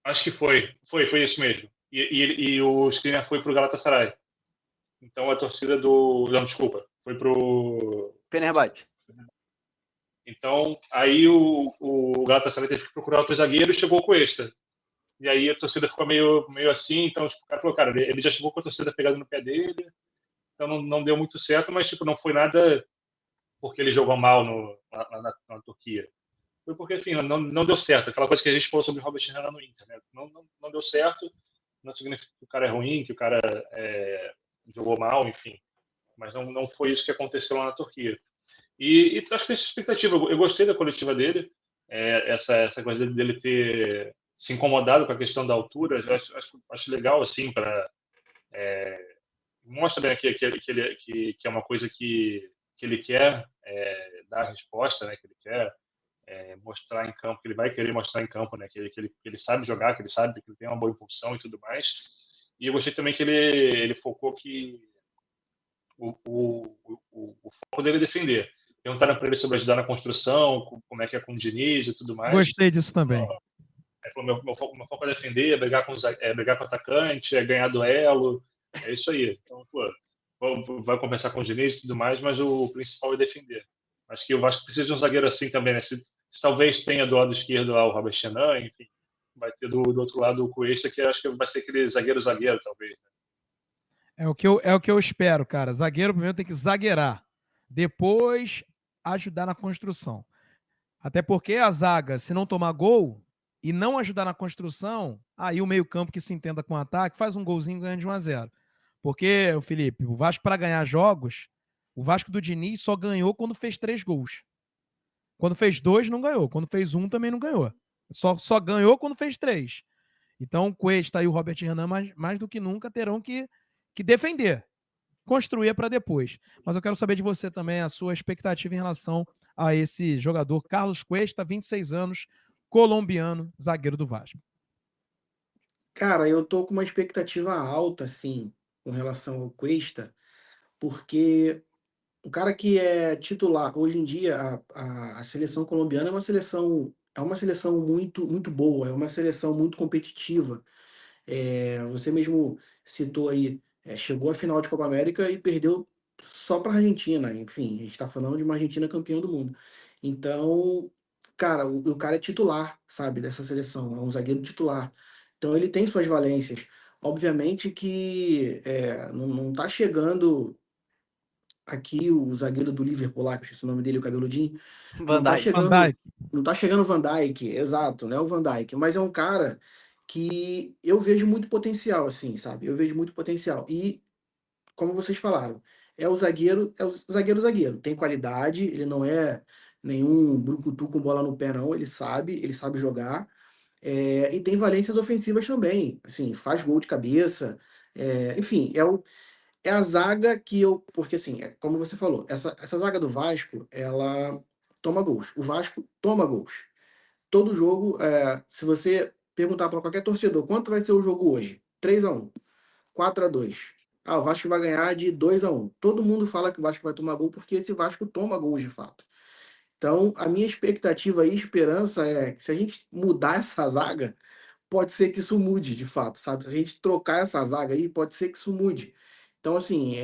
acho que foi isso mesmo. E o Skriniar foi para o Galatasaray. Então a torcida do... Não, desculpa, foi para o... Fenerbahçe. Então, aí o Galatasaray teve que procurar outro zagueiro e chegou com este. E aí a torcida ficou meio assim, então tipo, o cara falou, cara, ele já chegou com a torcida pegada no pé dele, então não deu muito certo, mas tipo, não foi nada porque ele jogou mal na Turquia. Foi porque, enfim, não deu certo. Aquela coisa que a gente falou sobre o Robert Renan no Inter, né? Não deu certo, não significa que o cara é ruim, que o cara jogou mal, enfim. Mas não foi isso que aconteceu lá na Turquia. E acho que essa expectativa, eu gostei da coletiva dele, essa coisa dele ter se incomodado com a questão da altura, eu acho legal, assim, para mostra bem aqui que é uma coisa que ele quer dar a resposta, né, que ele quer mostrar em campo, que ele vai querer mostrar em campo, né, que ele sabe jogar, que ele sabe que ele tem uma boa impulsão e tudo mais. E eu gostei também que ele focou que o foco dele é defender. Perguntaram para ele sobre ajudar na construção, como é que é com o Diniz e tudo mais. Gostei disso também. Ele falou, meu foco é defender, brigar com o atacante, ganhar duelo, é isso aí. Então, pô, vai conversar com o Diniz e tudo mais, mas o principal é defender. Acho que o Vasco precisa de um zagueiro assim também, né? Se talvez tenha do lado esquerdo lá o Robert Renan, enfim, vai ter do outro lado o Cuesta, que acho que vai ser aquele zagueiro, talvez. Né? É o que eu espero, cara. Zagueiro primeiro tem que zagueirar. Depois ajudar na construção. Até porque a zaga, se não tomar gol e não ajudar na construção, aí o meio-campo que se entenda com o ataque faz um golzinho e ganha de 1-0. Porque, Felipe, o Vasco, para ganhar jogos, o Vasco do Diniz só ganhou quando fez 3 gols. Quando fez 2, não ganhou. Quando fez 1, também não ganhou. Só ganhou quando fez 3. Então, o Cuesta e o Robert Renan, mais do que nunca, terão que defender. Construir para depois. Mas eu quero saber de você também a sua expectativa em relação a esse jogador Carlos Cuesta, 26 anos, colombiano, zagueiro do Vasco. Cara, eu tô com uma expectativa alta, assim, com relação ao Cuesta, porque o cara que é titular, hoje em dia, a seleção colombiana é uma seleção muito, muito boa, é uma seleção muito competitiva. Você mesmo citou aí, chegou à final de Copa América e perdeu só para a Argentina. Enfim, a gente está falando de uma Argentina campeã do mundo. Então, cara, o cara é titular, sabe, dessa seleção, é um zagueiro titular. Então ele tem suas valências. Obviamente que não tá chegando aqui o zagueiro do Liverpool lá, que eu esqueci o nome dele, o cabeludinho, Van não tá Dijk. Van chegando, Dijk. não tá chegando o Van Dijk, exato, né? O Van Dijk, mas é um cara que eu vejo muito potencial, assim, sabe? Eu vejo muito potencial. E, como vocês falaram, zagueiro. Tem qualidade, ele não é nenhum brucutu com bola no pé, não. Ele sabe jogar. E tem valências ofensivas também. Assim, faz gol de cabeça. Enfim, é a zaga que eu. Porque, assim, como você falou, essa zaga do Vasco, ela toma gols. O Vasco toma gols. Todo jogo, se você perguntar para qualquer torcedor quanto vai ser o jogo hoje, 3-1, 4-2. Ah, o Vasco vai ganhar de 2-1. Todo mundo fala que o Vasco vai tomar gol porque esse Vasco toma gols de fato. Então, a minha expectativa e esperança é que se a gente mudar essa zaga, pode ser que isso mude, de fato, sabe? Se a gente trocar essa zaga aí, pode ser que isso mude. Então, assim,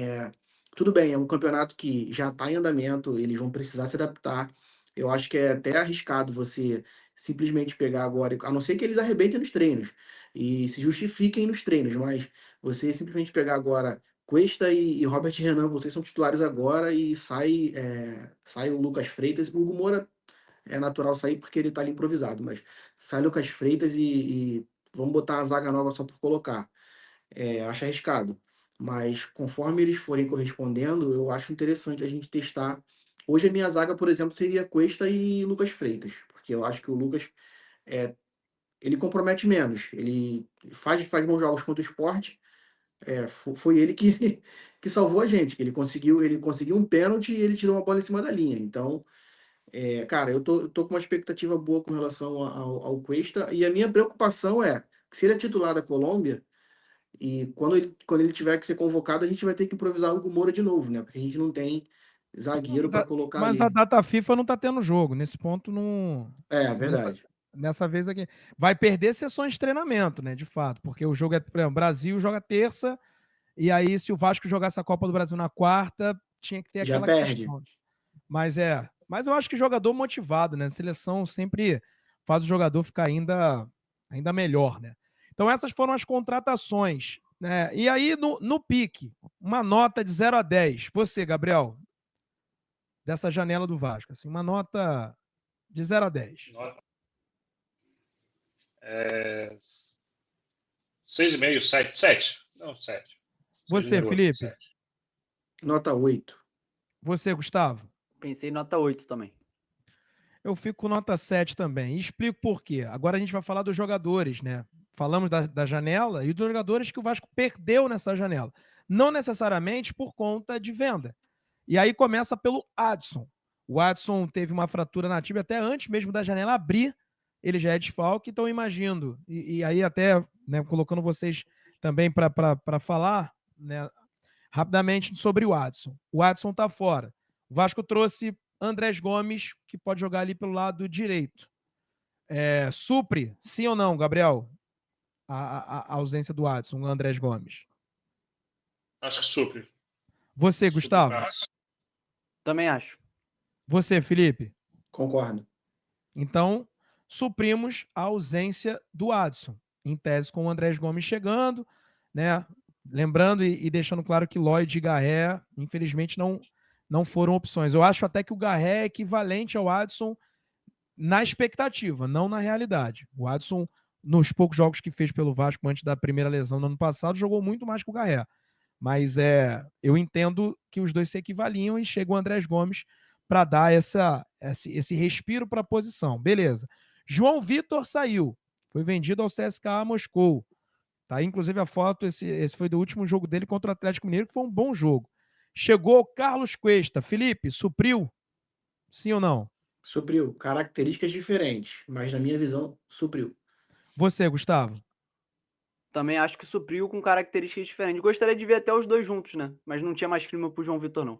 tudo bem, é um campeonato que já está em andamento, eles vão precisar se adaptar. Eu acho que é até arriscado você simplesmente pegar agora, a não ser que eles arrebentem nos treinos e se justifiquem nos treinos, mas você simplesmente pegar agora Cuesta e Robert Renan, vocês são titulares agora e sai o Lucas Freitas, o Hugo Moura é natural sair porque ele tá ali improvisado, mas sai Lucas Freitas e vamos botar uma zaga nova só por colocar. Acho arriscado. Mas conforme eles forem correspondendo, eu acho interessante a gente testar. Hoje a minha zaga, por exemplo, seria Cuesta e Lucas Freitas, porque eu acho que o Lucas ele compromete menos. Ele faz bons jogos contra o Sport. Foi ele que, que salvou a gente. Ele conseguiu um pênalti e ele tirou uma bola em cima da linha. Então, cara, eu tô com uma expectativa boa com relação ao Cuesta, e a minha preocupação é que se ele é titular da Colômbia, e quando ele tiver que ser convocado, a gente vai ter que improvisar o Hugo Moura de novo, né? Porque a gente não tem zagueiro para colocar Mas a ali. data FIFA não tá tendo jogo. Nesse ponto, não. Nessa, Verdade. nessa vez aqui. Vai perder sessões de treinamento, né? De fato. Porque o jogo por exemplo, o Brasil joga terça. E aí, se o Vasco jogasse a Copa do Brasil na quarta, tinha que ter Já aquela perde. questão. Mas eu acho que jogador motivado, né? A seleção sempre faz o jogador ficar ainda melhor, né? Então, essas foram as contratações, né? E aí, no pique, uma nota de 0 a 10. Você, Gabriel, dessa janela do Vasco, assim, uma nota de 0 a 10. Nossa. 6,5, 7. 7. Não, 7. Você, Felipe. 7. Nota 8. Você, Gustavo. Pensei em nota 8 também. Eu fico com nota 7 também. E explico por quê. Agora a gente vai falar dos jogadores, né? Falamos da janela e dos jogadores que o Vasco perdeu nessa janela. Não necessariamente por conta de venda. E aí começa pelo Adson. O Adson teve uma fratura na tíbia até antes mesmo da janela abrir. Ele já é desfalque, então imagino. E aí até, né, colocando vocês também para falar, né, rapidamente sobre o Adson. O Adson está fora. O Vasco trouxe Andrés Gomes, que pode jogar ali pelo lado direito. Supre, sim ou não, Gabriel? A ausência do Adson, o Andrés Gomes. Acho que supre. Você, Gustavo? Também acho. Você, Felipe? Concordo. Então, suprimos a ausência do Adson. Em tese, com o Andrés Gomes chegando, né? Lembrando e deixando claro que Lloyd e Garré, infelizmente, não foram opções. Eu acho até que o Garré é equivalente ao Adson na expectativa, não na realidade. O Adson, nos poucos jogos que fez pelo Vasco antes da primeira lesão no ano passado, jogou muito mais que o Garré. Mas eu entendo que os dois se equivaliam e chega o Andrés Gomes para dar esse respiro para a posição. Beleza. João Vitor saiu. Foi vendido ao CSKA Moscou. Tá aí, inclusive, a foto. Esse foi do último jogo dele contra o Atlético Mineiro, que foi um bom jogo. Chegou Carlos Cuesta. Felipe, supriu? Sim ou não? Supriu. Características diferentes, mas na minha visão, supriu. Você, Gustavo? Também acho que supriu com características diferentes. Gostaria de ver até os dois juntos, né? Mas não tinha mais clima pro João Vitor, não.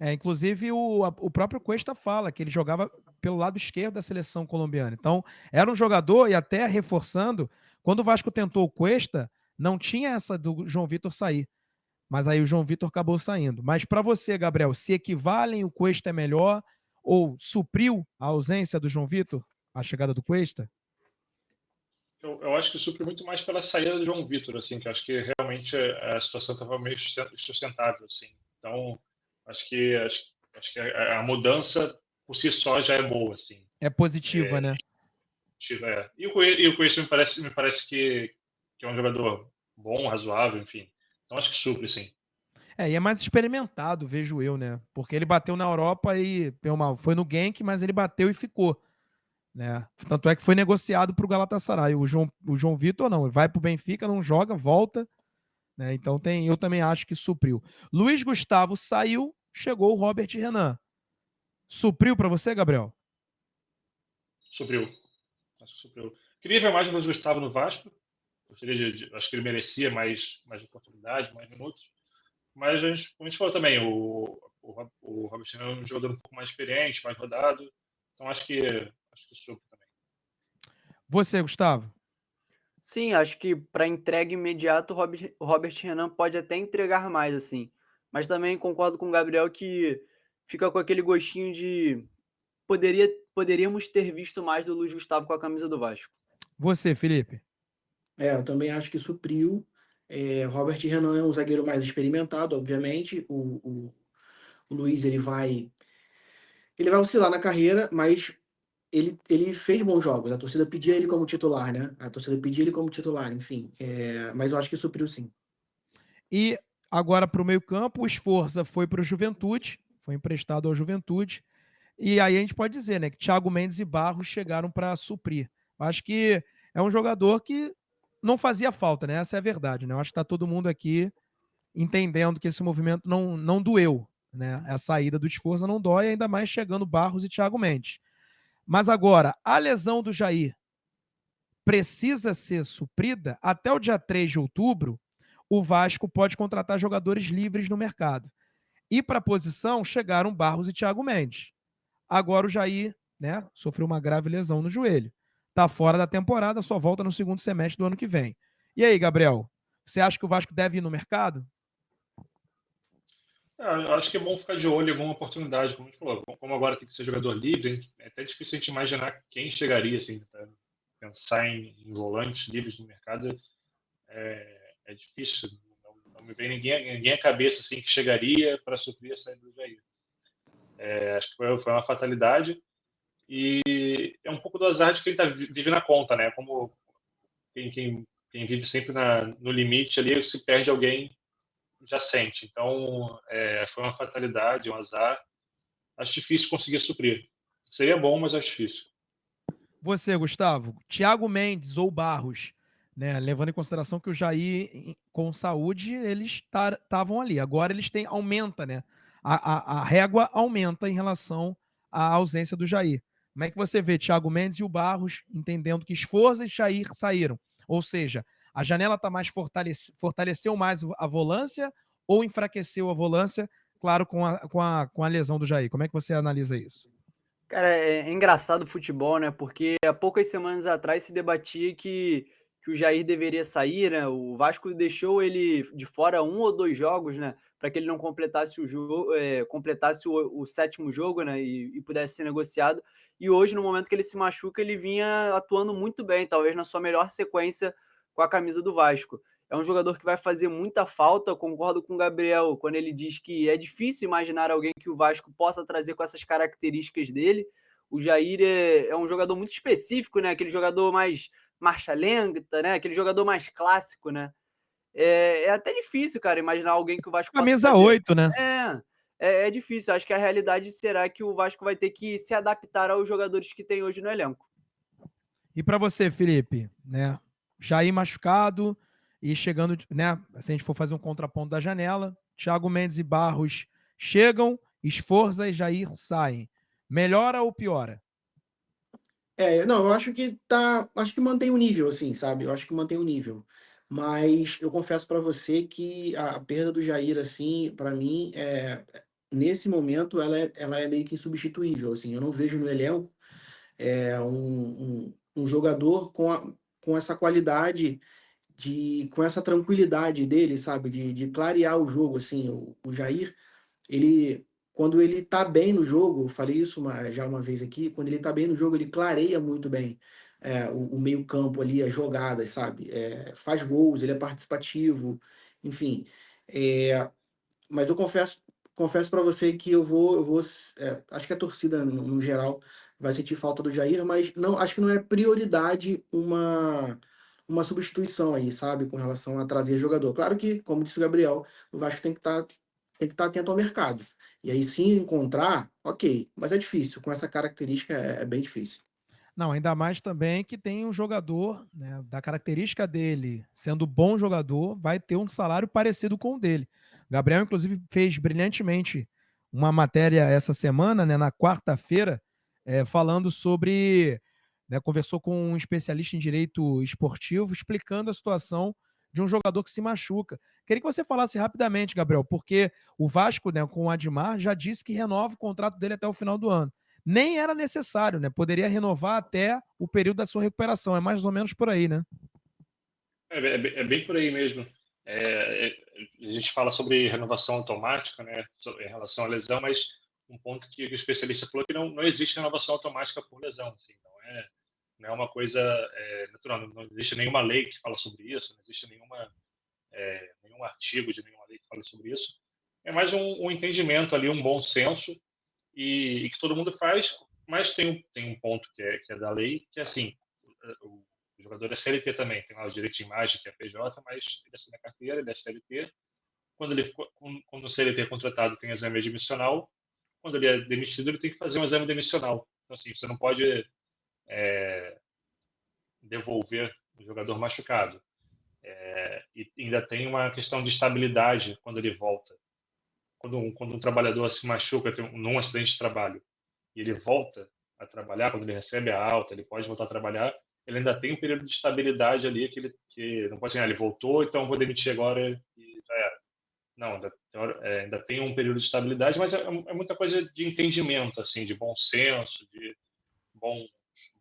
Inclusive, o próprio Cuesta fala que ele jogava pelo lado esquerdo da seleção colombiana. Então, era um jogador, e até reforçando, quando o Vasco tentou o Cuesta, não tinha essa do João Vitor sair. Mas aí o João Vitor acabou saindo. Mas para você, Gabriel, se equivalem, o Cuesta é melhor ou supriu a ausência do João Vitor, a chegada do Cuesta? Eu acho que supre muito mais pela saída do João Vitor, assim, que eu acho que realmente a situação estava meio sustentável, assim. Então, acho que a mudança por si só já é boa, assim. É positiva, né? E o Cuesta me parece que é um jogador bom, razoável, enfim. Então acho que supre, sim. E é mais experimentado, vejo eu, né? Porque ele bateu na Europa e foi no Genk, mas ele bateu e ficou, né? Tanto é que foi negociado para o Galatasaray. O João Vitor não, ele vai para o Benfica, não joga, volta, né? Então eu também acho que supriu. Luiz Gustavo saiu, chegou o Robert Renan. Supriu para você, Gabriel? Supriu. Acho que supriu. Queria ver mais o Luiz Gustavo no Vasco. Acho que ele merecia mais oportunidade, mais minutos. Mas como a gente falou também, o Robert Renan é um jogador um pouco mais experiente, mais rodado. Então acho que supre também. Você, Gustavo? Sim, acho que para entrega imediata o Robert Renan pode até entregar mais, assim. Mas também concordo com o Gabriel que fica com aquele gostinho de poderíamos ter visto mais do Luiz Gustavo com a camisa do Vasco. Você, Felipe? Eu também acho que supriu. Robert Renan é um zagueiro mais experimentado, obviamente. O Luiz ele vai oscilar na carreira, mas ele fez bons jogos. A torcida pedia ele como titular, né? A torcida pedia ele como titular, enfim. Mas eu acho que supriu sim. E agora para o meio-campo, o Sforza foi para o Juventude, foi emprestado ao Juventude. E aí a gente pode dizer, né, que Thiago Mendes e Barros chegaram para suprir. Acho que é um jogador que não fazia falta, né? Essa é a verdade, né? Eu acho que está todo mundo aqui entendendo que esse movimento não doeu, né? A saída do Sforza não dói, ainda mais chegando Barros e Thiago Mendes. Mas agora, a lesão do Jair precisa ser suprida até o dia 3 de outubro. O Vasco pode contratar jogadores livres no mercado. E para a posição chegaram Barros e Thiago Mendes. Agora o Jair, né, sofreu uma grave lesão no joelho. Está fora da temporada, só volta no segundo semestre do ano que vem. E aí, Gabriel, você acha que o Vasco deve ir no mercado? Eu acho que é bom ficar de olho em alguma oportunidade, como a gente falou. Como agora tem que ser jogador livre, é até difícil a gente imaginar quem chegaria, assim, pra pensar em volantes livres no mercado é difícil. Não me vem ninguém à cabeça assim, que chegaria para suprir a saída do Jair. Acho que foi uma fatalidade e é um pouco do azar de quem vive na conta, né? Como quem vive sempre no limite ali, se perde alguém, já sente. Então, foi uma fatalidade, um azar. Acho difícil conseguir suprir. Seria bom, mas acho difícil. Você, Gustavo, Thiago Mendes ou Barros, né, levando em consideração que o Jair, com saúde, eles estavam ali. Agora eles têm, aumenta, né? A régua aumenta em relação à ausência do Jair. Como é que você vê Thiago Mendes e o Barros entendendo que Sforza e Jair saíram? Ou seja, a janela está mais fortaleceu mais a volância ou enfraqueceu a volância, claro, com a lesão do Jair? Como é que você analisa isso? Cara, é engraçado o futebol, né? Porque há poucas semanas atrás se debatia que o Jair deveria sair, né? O Vasco deixou ele de fora 1 ou 2 jogos, né? Para que ele não completasse o jogo, completasse o sétimo jogo, né? E pudesse ser negociado. E hoje, no momento que ele se machuca, ele vinha atuando muito bem, talvez na sua melhor sequência com a camisa do Vasco. É um jogador que vai fazer muita falta. Concordo com o Gabriel quando ele diz que é difícil imaginar alguém que o Vasco possa trazer com essas características dele. O Jair é um jogador muito específico, né? Aquele jogador mais marcha lenta, né? Aquele jogador mais clássico, né? É até difícil, cara, imaginar alguém que o Vasco possa Camisa trazer. 8, né? É difícil. Acho que a realidade será que o Vasco vai ter que se adaptar aos jogadores que tem hoje no elenco. E para você, Felipe, né? Jair machucado e chegando, né? Se a gente for fazer um contraponto da janela, Thiago Mendes e Barros chegam, Sforza e Jair saem. Melhora ou piora? Não, eu acho que acho que mantém o nível, assim, sabe? Eu acho que mantém o nível. mas eu confesso para você que a perda do Jair, assim, para mim, nesse momento, ela é meio que insubstituível, assim, eu não vejo no elenco um jogador com essa qualidade, com essa tranquilidade dele, sabe, de clarear o jogo, assim, o Jair, ele, quando ele tá bem no jogo, eu falei isso já uma vez aqui, quando ele tá bem no jogo, ele clareia muito bem o meio-campo ali, as jogadas, sabe? Faz gols, ele é participativo, enfim. Mas eu confesso para você que acho que a torcida, no geral, vai sentir falta do Jair, mas não, acho que não é prioridade uma substituição aí, sabe, com relação a trazer jogador. Claro que, como disse o Gabriel, o Vasco tem que estar atento ao mercado. E aí, se encontrar, ok, mas é difícil, com essa característica é bem difícil. Não, ainda mais também que tem um jogador, né, da característica dele, sendo bom jogador, vai ter um salário parecido com o dele. Gabriel, inclusive, fez brilhantemente uma matéria essa semana, né, na quarta-feira, falando sobre, né, conversou com um especialista em direito esportivo, explicando a situação de um jogador que se machuca. Queria que você falasse rapidamente, Gabriel, porque o Vasco, né, com o Admar, já disse que renova o contrato dele até o final do ano. Nem era necessário, né? Poderia renovar até o período da sua recuperação. É mais ou menos por aí, né? É bem por aí mesmo. A gente fala sobre renovação automática, né, em relação à lesão, mas um ponto que o especialista falou é que não existe renovação automática por lesão. Assim, não é uma coisa natural. Não existe nenhuma lei que fala sobre isso, não existe nenhum artigo de nenhuma lei que fala sobre isso. É mais um entendimento ali, um bom senso, e que todo mundo faz, mas tem um ponto que é da lei, que é assim, o jogador é CLT também, tem lá os direitos de imagem, que é PJ, mas ele assina a carteira, ele é CLT. Quando o CLT é contratado, tem exame admissional. Quando ele é demitido, ele tem que fazer um exame demissional. Então, assim, você não pode devolver o jogador machucado. E ainda tem uma questão de estabilidade quando ele volta. Quando um trabalhador se machuca num acidente de trabalho e ele volta a trabalhar, quando ele recebe a alta, ele pode voltar a trabalhar, ele ainda tem um período de estabilidade ali que não pode ser, ele voltou, então vou demitir agora e já era. Não, ainda tem um período de estabilidade, mas é muita coisa de entendimento, assim, de bom senso, de bons,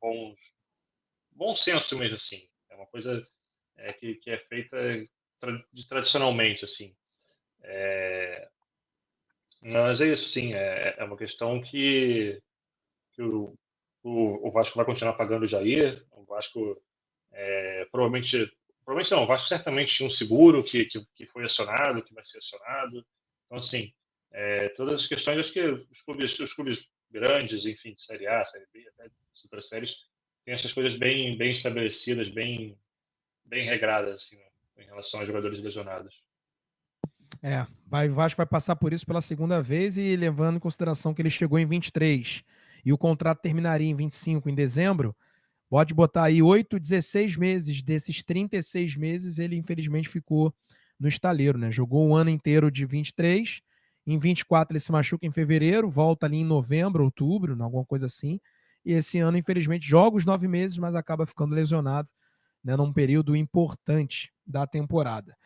bons, bom senso mesmo, assim. É uma coisa que é feita tradicionalmente, assim. Mas é isso, sim, é uma questão que o Vasco vai continuar pagando o Jair. O Vasco provavelmente não, o Vasco certamente tinha um seguro que foi acionado, que vai ser acionado. Então, assim, todas as questões, acho que os clubes grandes, enfim, de Série A, Série B, até de outras séries, têm essas coisas bem estabelecidas, bem regradas, assim, em relação aos jogadores lesionados. O Vasco vai passar por isso pela segunda vez e levando em consideração que ele chegou em 23 e o contrato terminaria em 25 em dezembro, pode botar aí 8, 16 meses desses 36 meses, ele infelizmente ficou no estaleiro, né? Jogou um ano inteiro de 23, em 24 ele se machuca em fevereiro, volta ali em novembro, outubro, alguma coisa assim, e esse ano infelizmente joga os 9 meses, mas acaba ficando lesionado, né, num período importante da temporada.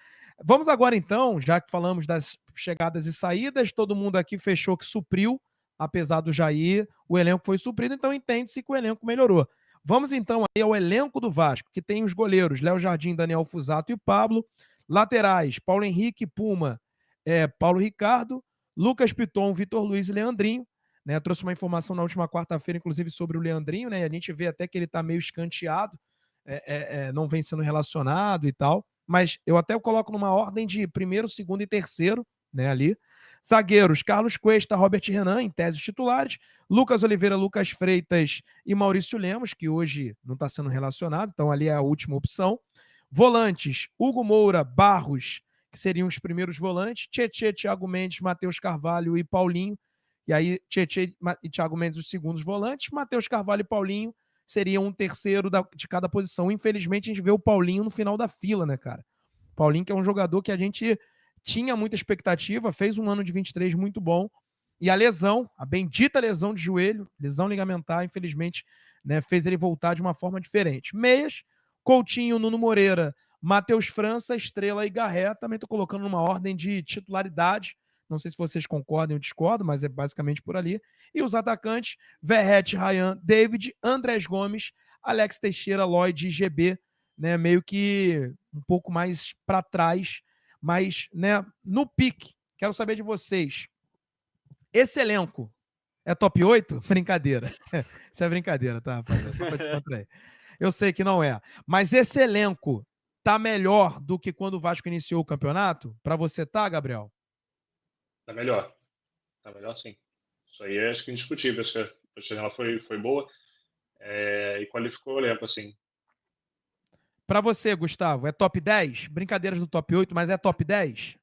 Vamos agora então, já que falamos das chegadas e saídas, todo mundo aqui fechou que supriu, apesar do Jair, o elenco foi suprido, então entende-se que o elenco melhorou. Vamos então aí ao elenco do Vasco, que tem os goleiros Léo Jardim, Daniel Fusato e Pablo, laterais Paulo Henrique, Puma, Paulo Ricardo, Lucas Piton, Vitor Luiz e Leandrinho, né? Trouxe uma informação na última quarta-feira, inclusive, sobre o Leandrinho, né? A gente vê até que ele está meio escanteado, não vem sendo relacionado e tal, mas eu até coloco numa ordem de primeiro, segundo e terceiro, né, ali. Zagueiros, Carlos Cuesta, Robert Renan, em tese titulares, Lucas Oliveira, Lucas Freitas e Maurício Lemos, que hoje não está sendo relacionado, então ali é a última opção. Volantes, Hugo Moura, Barros, que seriam os primeiros volantes, Tietê, Thiago Mendes, Matheus Carvalho e Paulinho, e aí Tietê e Thiago Mendes os segundos volantes, Matheus Carvalho e Paulinho seria um terceiro de cada posição. Infelizmente, a gente vê o Paulinho no final da fila, né, cara? Paulinho, que é um jogador que a gente tinha muita expectativa, fez um ano de 23 muito bom, e a lesão, a bendita lesão de joelho, lesão ligamentar, infelizmente, né, fez ele voltar de uma forma diferente. Meias, Coutinho, Nuno Moreira, Matheus França, Estrela e Garré. Também estou colocando numa ordem de titularidade. Não sei se vocês concordam ou discordam, mas é basicamente por ali. E os atacantes, Verratti, Ryan, David, Andrés Gomes, Alex Teixeira, Lloyd e GB, né, meio que um pouco mais para trás, mas, né, no pique. Quero saber de vocês. Esse elenco é top 8? Brincadeira. Isso é brincadeira, tá, rapaziada? Só pra te contrair. Eu sei que não é. Mas esse elenco tá melhor do que quando o Vasco iniciou o campeonato? Para você tá, Gabriel? Tá melhor. Tá melhor sim. Isso aí acho que é indiscutível. Acho que a janela foi boa e qualificou o elenco, assim. Para você, Gustavo, é top 10? Brincadeiras do top 8, mas é top 10?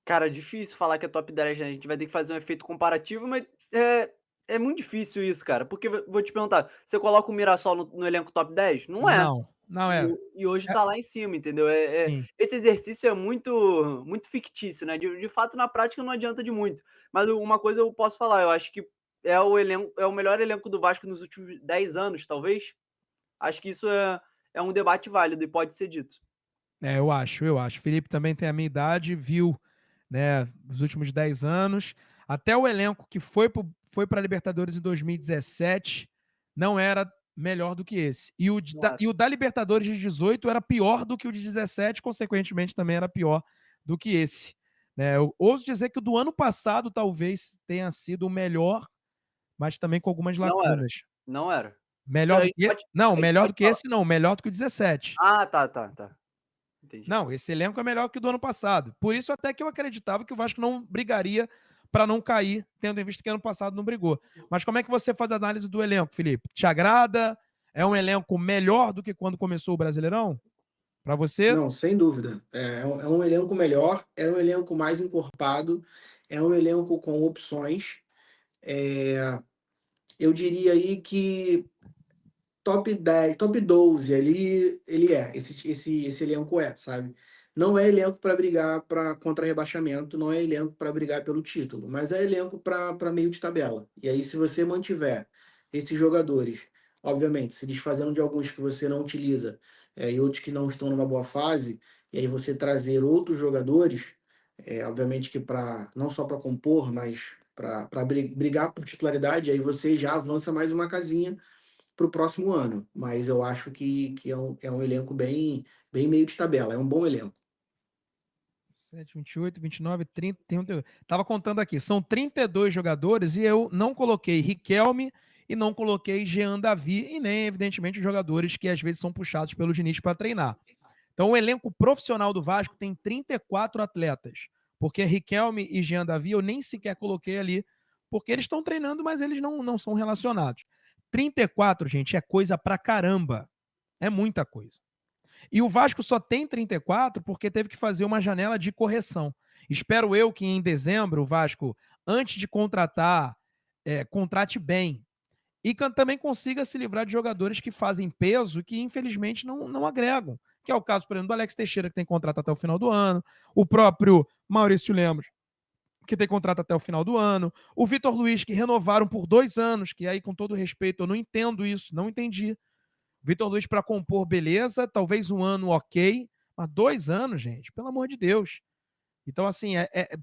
Cara, difícil falar que é top 10, né? A gente vai ter que fazer um efeito comparativo, mas é muito difícil isso, cara. Porque, vou te perguntar, você coloca o Mirassol no elenco top 10? Não é. Não, não é. E hoje tá lá em cima, entendeu? Sim. Esse exercício é muito, muito fictício, né? De fato, na prática, não adianta de muito. Mas uma coisa eu posso falar, eu acho que é o melhor elenco do Vasco nos últimos 10 anos, talvez. Acho que isso é um debate válido e pode ser dito. Eu acho. Felipe também tem a minha idade, viu, né, os últimos 10 anos. Até o elenco que foi para a Libertadores em 2017 não era melhor do que esse. E o da Libertadores de 18 era pior do que o de 17, consequentemente também era pior do que esse. Né? Eu ouso dizer que o do ano passado talvez tenha sido o melhor, mas também com algumas lacunas. Não era. Melhor do que... Não, melhor do que esse não, melhor do que o 17. Ah, tá. Entendi. Não, esse elenco é melhor que o do ano passado. Por isso até que eu acreditava que o Vasco não brigaria para não cair, tendo em vista que ano passado não brigou. Mas como é que você faz a análise do elenco, Felipe? Te agrada? É um elenco melhor do que quando começou o Brasileirão? Para você? Não, sem dúvida. É um elenco melhor, é um elenco mais encorpado, é um elenco com opções. Eu diria aí que top 10, top 12 ali, esse elenco sabe? Não é elenco para brigar contra rebaixamento, não é elenco para brigar pelo título, mas é elenco para meio de tabela. E aí, se você mantiver esses jogadores, obviamente, se desfazendo de alguns que você não utiliza e outros que não estão numa boa fase, e aí você trazer outros jogadores, obviamente que não só para compor, mas para brigar por titularidade, aí você já avança mais uma casinha para o próximo ano, mas eu acho que é um elenco bem meio de tabela, é um bom elenco. 7, 28, 29, 30, 31. Tava contando aqui, são 32 jogadores e eu não coloquei Riquelme e não coloquei Jean Davi e nem, evidentemente, os jogadores que às vezes são puxados pelo Diniz para treinar. Então, o elenco profissional do Vasco tem 34 atletas, porque Riquelme e Jean Davi eu nem sequer coloquei ali, porque eles estão treinando, mas eles não são relacionados. 34, gente, é coisa pra caramba. É muita coisa. E o Vasco só tem 34 porque teve que fazer uma janela de correção. Espero eu que em dezembro o Vasco, antes de contratar, contrate bem. E também consiga se livrar de jogadores que fazem peso e que, infelizmente, não agregam. Que é o caso, por exemplo, do Alex Teixeira, que tem contrato até o final do ano. O próprio Maurício Lemos, que tem contrato até o final do ano. O Vitor Luiz, que renovaram por 2 anos, que aí, com todo respeito, eu não entendo isso, não entendi. Vitor Luiz para compor, beleza, talvez um ano ok, mas 2 anos, gente, pelo amor de Deus. Então, assim,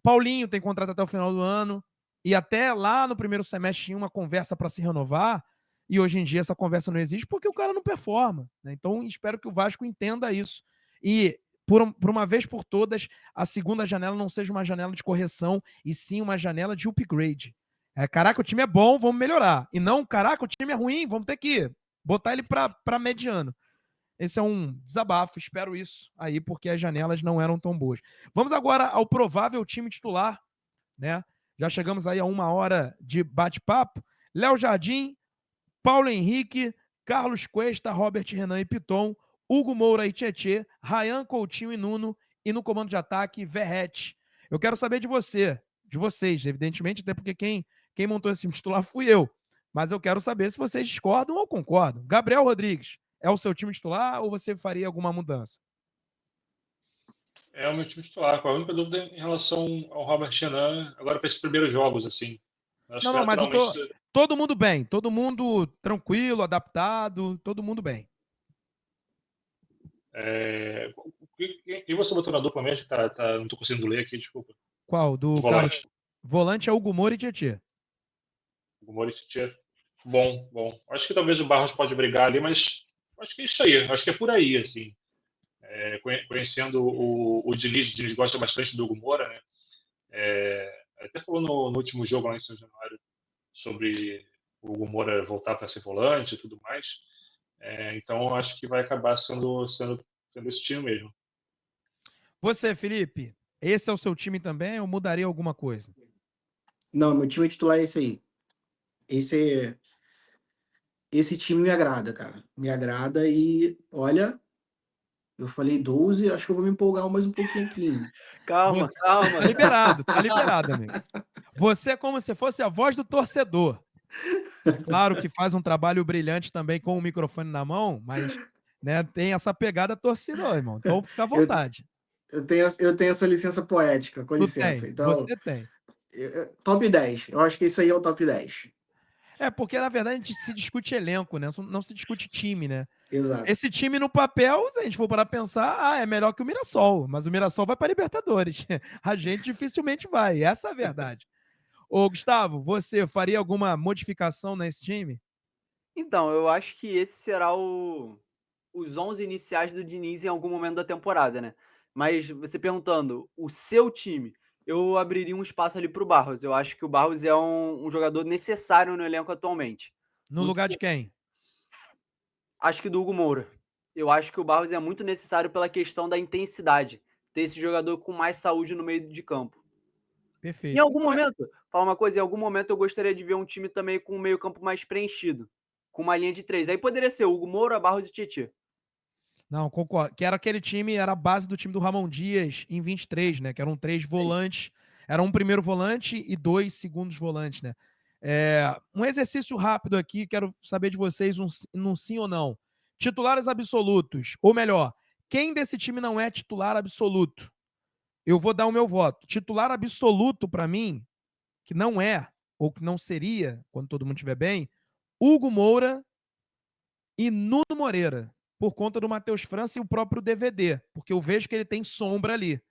Paulinho tem contrato até o final do ano, e até lá no primeiro semestre tinha uma conversa para se renovar, e hoje em dia essa conversa não existe porque o cara não performa. Né? Então, espero que o Vasco entenda isso. E, por uma vez por todas, a segunda janela não seja uma janela de correção, e sim uma janela de upgrade. Caraca, o time é bom, vamos melhorar. E não, caraca, o time é ruim, vamos ter que botar ele para mediano. Esse é um desabafo, espero isso aí, porque as janelas não eram tão boas. Vamos agora ao provável time titular, né? Já chegamos aí a 1 hora de bate-papo. Léo Jardim, Paulo Henrique, Carlos Cuesta, Robert Renan e Piton, Hugo Moura e Tietê, Ryan, Coutinho e Nuno, e no comando de ataque, Verratti. Eu quero saber de vocês, evidentemente, até porque quem montou esse time titular fui eu. Mas eu quero saber se vocês discordam ou concordam. Gabriel Rodrigues, é o seu time titular ou você faria alguma mudança? É o meu time titular, com a única dúvida em relação ao Robert Renan, agora para esses primeiros jogos, assim. Acho que Não, mas naturalmente... todo mundo bem, todo mundo tranquilo, adaptado, todo mundo bem. Quem você botou na dupla mesmo? Não tô conseguindo ler aqui, desculpa. Qual? De Do cara. volante. Volante é Hugo Moura e Tietê. O Maurício. Bom. Acho que talvez o Barros pode brigar ali, mas acho que é isso aí. Acho que é por aí, assim. Conhecendo o Diniz gosta bastante do Hugo Moura, né? Até falou no último jogo lá em São Januário sobre o Hugo Moura voltar para ser volante e tudo mais. Então, acho que vai acabar sendo esse time mesmo. Você, Felipe, esse é o seu time também ou mudaria alguma coisa? Não, meu time titular é esse aí. Esse time me agrada, cara. Me agrada e, olha, eu falei 12, acho que eu vou me empolgar mais um pouquinho aqui, hein? Calma. Tá liberado, amigo. Você é como se fosse a voz do torcedor. Claro que faz um trabalho brilhante também com o microfone na mão, mas né, tem essa pegada torcedor, irmão. Então fica à vontade. Eu tenho essa licença poética, com licença. Então, Você tem. top 10. Eu acho que isso aí é o top 10. Porque na verdade a gente se discute elenco, né? Não se discute time, né? Exato. Esse time no papel, se a gente for para pensar, é melhor que o Mirassol, mas o Mirassol vai para Libertadores. A gente dificilmente vai, essa é a verdade. Ô, Gustavo, você faria alguma modificação nesse time? Então, eu acho que esse será os 11 iniciais do Diniz em algum momento da temporada, né? Mas você perguntando, o seu time, eu abriria um espaço ali para o Barros. Eu acho que o Barros é um jogador necessário no elenco atualmente. No lugar de quem? Acho que do Hugo Moura. Eu acho que o Barros é muito necessário pela questão da intensidade. Ter esse jogador com mais saúde no meio de campo. Em Perfeito. algum momento, fala uma coisa, em algum momento eu gostaria de ver um time também com um meio campo mais preenchido. Com uma linha de 3. Aí poderia ser Hugo Moura, Barros e Tietê. Não, concordo. Que era aquele time, era a base do time do Ramon Dias em 23, né? Que eram 3 volantes. Era um primeiro volante e 2 segundos volantes, né? Um exercício rápido aqui, quero saber de vocês um sim ou não. Titulares absolutos, ou melhor, quem desse time não é titular absoluto? Eu vou dar o meu voto. Titular absoluto para mim, que não é, ou que não seria, quando todo mundo estiver bem, Hugo Moura e Nuno Moreira, por conta do Matheus França e o próprio DVD, porque eu vejo que ele tem sombra ali.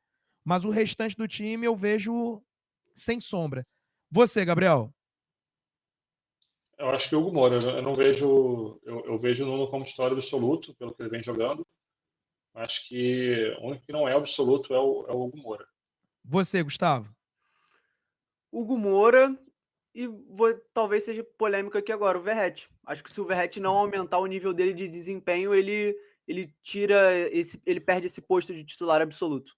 Mas o restante do time eu vejo sem sombra. Você, Gabriel? Eu acho que o Hugo Moura. Eu não vejo. Eu vejo o Nuno como titular absoluto, pelo que ele vem jogando. Acho que o único que não é absoluto é o Hugo Moura. Você, Gustavo? Hugo Moura e talvez seja polêmico aqui agora, o Verratti. Acho que se o Verratti não aumentar o nível dele de desempenho, ele ele perde esse posto de titular absoluto.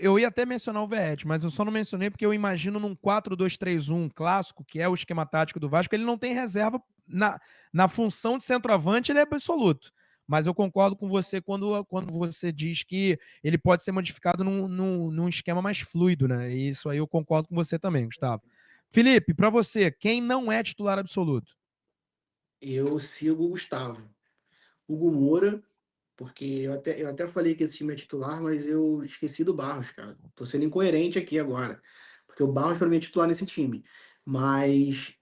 Eu ia até mencionar o Verratti, mas eu só não mencionei porque eu imagino num 4-2-3-1 clássico, que é o esquema tático do Vasco, ele não tem reserva na função de centroavante, ele é absoluto. Mas eu concordo com você quando você diz que ele pode ser modificado num esquema mais fluido, né? E isso aí eu concordo com você também, Gustavo. Felipe, para você, quem não é titular absoluto? Eu sigo o Gustavo. Hugo Moura, porque eu até falei que esse time é titular, mas eu esqueci do Barros, cara. Tô sendo incoerente aqui agora. Porque o Barros, para mim, é titular nesse time. Mas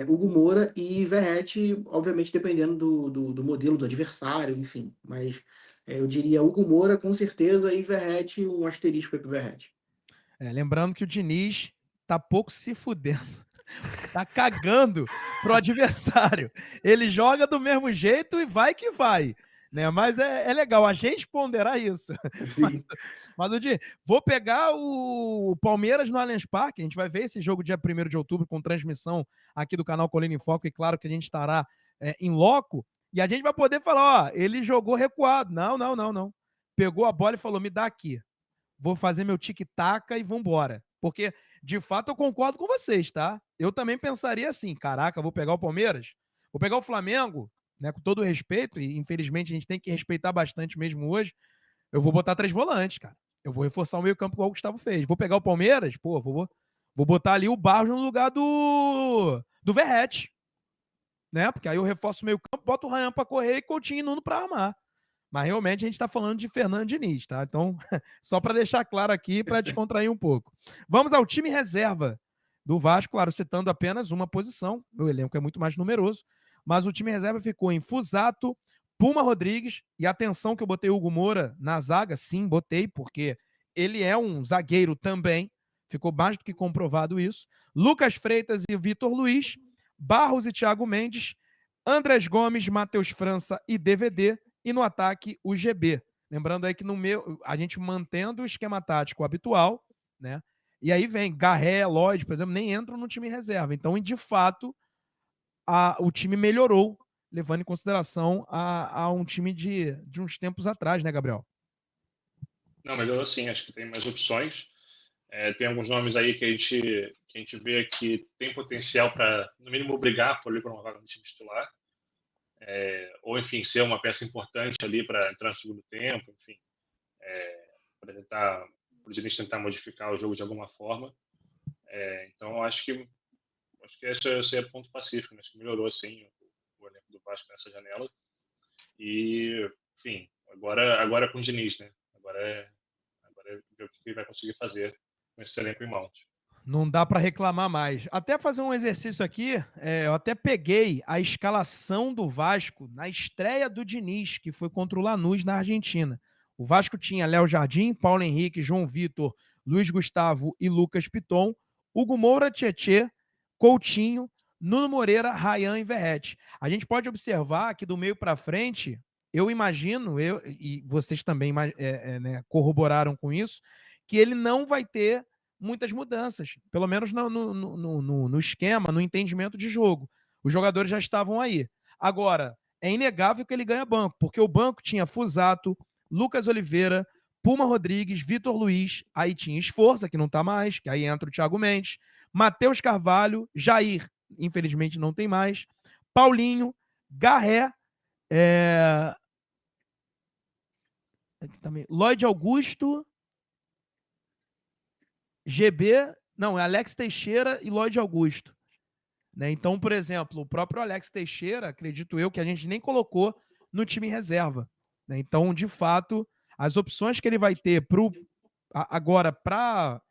Hugo Moura e Verratti, obviamente, dependendo do modelo do adversário, enfim. Mas eu diria Hugo Moura, com certeza, e Verratti, um asterisco aqui pro Verratti. Lembrando que o Diniz tá pouco se fudendo. Tá cagando pro adversário. Ele joga do mesmo jeito e vai que vai. Né? Mas é legal a gente ponderar isso. Mas vou pegar o Palmeiras no Allianz Parque. A gente vai ver esse jogo dia 1º de outubro com transmissão aqui do canal Colina em Foco. E claro que a gente estará em loco. E a gente vai poder falar, ó, ele jogou recuado. Não. Pegou a bola e falou, me dá aqui. Vou fazer meu tic-tac e vambora. Porque, de fato, eu concordo com vocês, tá? Eu também pensaria assim, caraca, vou pegar o Palmeiras, vou pegar o Flamengo, né, com todo o respeito, e infelizmente a gente tem que respeitar bastante mesmo hoje, eu vou botar 3 volantes, cara. Eu vou reforçar o meio campo igual o Gustavo fez. Vou pegar o Palmeiras, pô, vou botar ali o Barros no lugar do Verratti, né? Porque aí eu reforço o meio campo, boto o Ryan pra correr e Coutinho e Nuno pra armar. Mas realmente a gente está falando de Fernando Diniz, tá? Então, só para deixar claro aqui, para descontrair um pouco. Vamos ao time reserva do Vasco, claro, citando apenas uma posição. O elenco é muito mais numeroso, mas o time reserva ficou em Fusato, Puma Rodrigues, e atenção que eu botei o Hugo Moura na zaga, sim, botei, porque ele é um zagueiro também, ficou mais do que comprovado isso. Lucas Freitas e Vitor Luiz, Barros e Thiago Mendes, Andrés Gomes, Matheus França e DVD, e no ataque o GB. Lembrando aí que a gente mantendo o esquema tático habitual, né? E aí vem Garré, Lloyd, por exemplo, nem entram no time reserva. Então, de fato, o time melhorou, levando em consideração a um time de uns tempos atrás, né, Gabriel? Não, melhorou sim, acho que tem mais opções. Tem alguns nomes aí que a gente vê que tem potencial para, no mínimo, brigar por uma vaga no time titular. Ou, enfim, ser uma peça importante ali para entrar no segundo tempo, enfim, para o Diniz tentar modificar o jogo de alguma forma. Então, acho que esse é ponto pacífico, né? Acho que melhorou, sim, o elenco do Vasco nessa janela. E, enfim, agora é com o Diniz, né? Agora é ver o que ele vai conseguir fazer com esse elenco em mãos. Não dá para reclamar mais. Até fazer um exercício aqui, eu até peguei a escalação do Vasco na estreia do Diniz, que foi contra o Lanús na Argentina. O Vasco tinha Léo Jardim, Paulo Henrique, João Vitor, Luiz Gustavo e Lucas Piton, Hugo Moura, Tietê, Coutinho, Nuno Moreira, Ryan e Verrete. A gente pode observar que do meio para frente, eu imagino, e vocês também né, corroboraram com isso, que ele não vai ter muitas mudanças, pelo menos no esquema, no entendimento de jogo. Os jogadores já estavam aí. Agora, é inegável que ele ganha banco, porque o banco tinha Fusato, Lucas Oliveira, Puma Rodrigues, Vitor Luiz, aí tinha Esforça, que não tá mais, que aí entra o Thiago Mendes, Matheus Carvalho, Jair, infelizmente não tem mais, Paulinho, Garré, aqui também, Lloyd Augusto, GB, não, é Alex Teixeira e Lloyd Augusto. Né? Então, por exemplo, o próprio Alex Teixeira, acredito eu, que a gente nem colocou no time reserva. Né? Então, de fato, as opções que ele vai ter agora para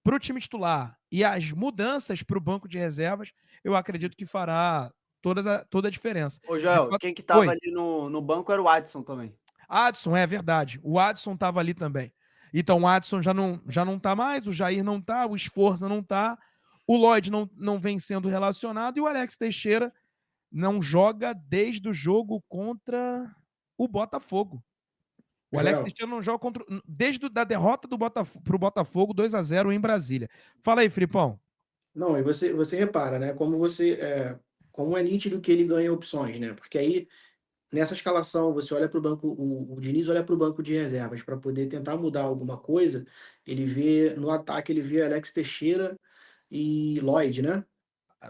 o time titular e as mudanças para o banco de reservas, eu acredito que fará toda a diferença. Ô, Joel, fato, quem que tava ali no banco era o Adson também. Adson, é verdade. O Adson estava ali também. Então, o Adson já não tá mais, o Jair não tá, o Esforça não tá, o Lloyd não vem sendo relacionado e o Alex Teixeira não joga desde o jogo contra o Botafogo. O Alex Teixeira não joga desde a derrota pro Botafogo 2-0 em Brasília. Fala aí, Filipão. Não, e você repara, né? Como é nítido que ele ganha opções, né? Porque aí, nessa escalação, você olha para o banco, o Diniz olha para o banco de reservas para poder tentar mudar alguma coisa. Ele vê no ataque, ele vê Alex Teixeira e Lloyd, né?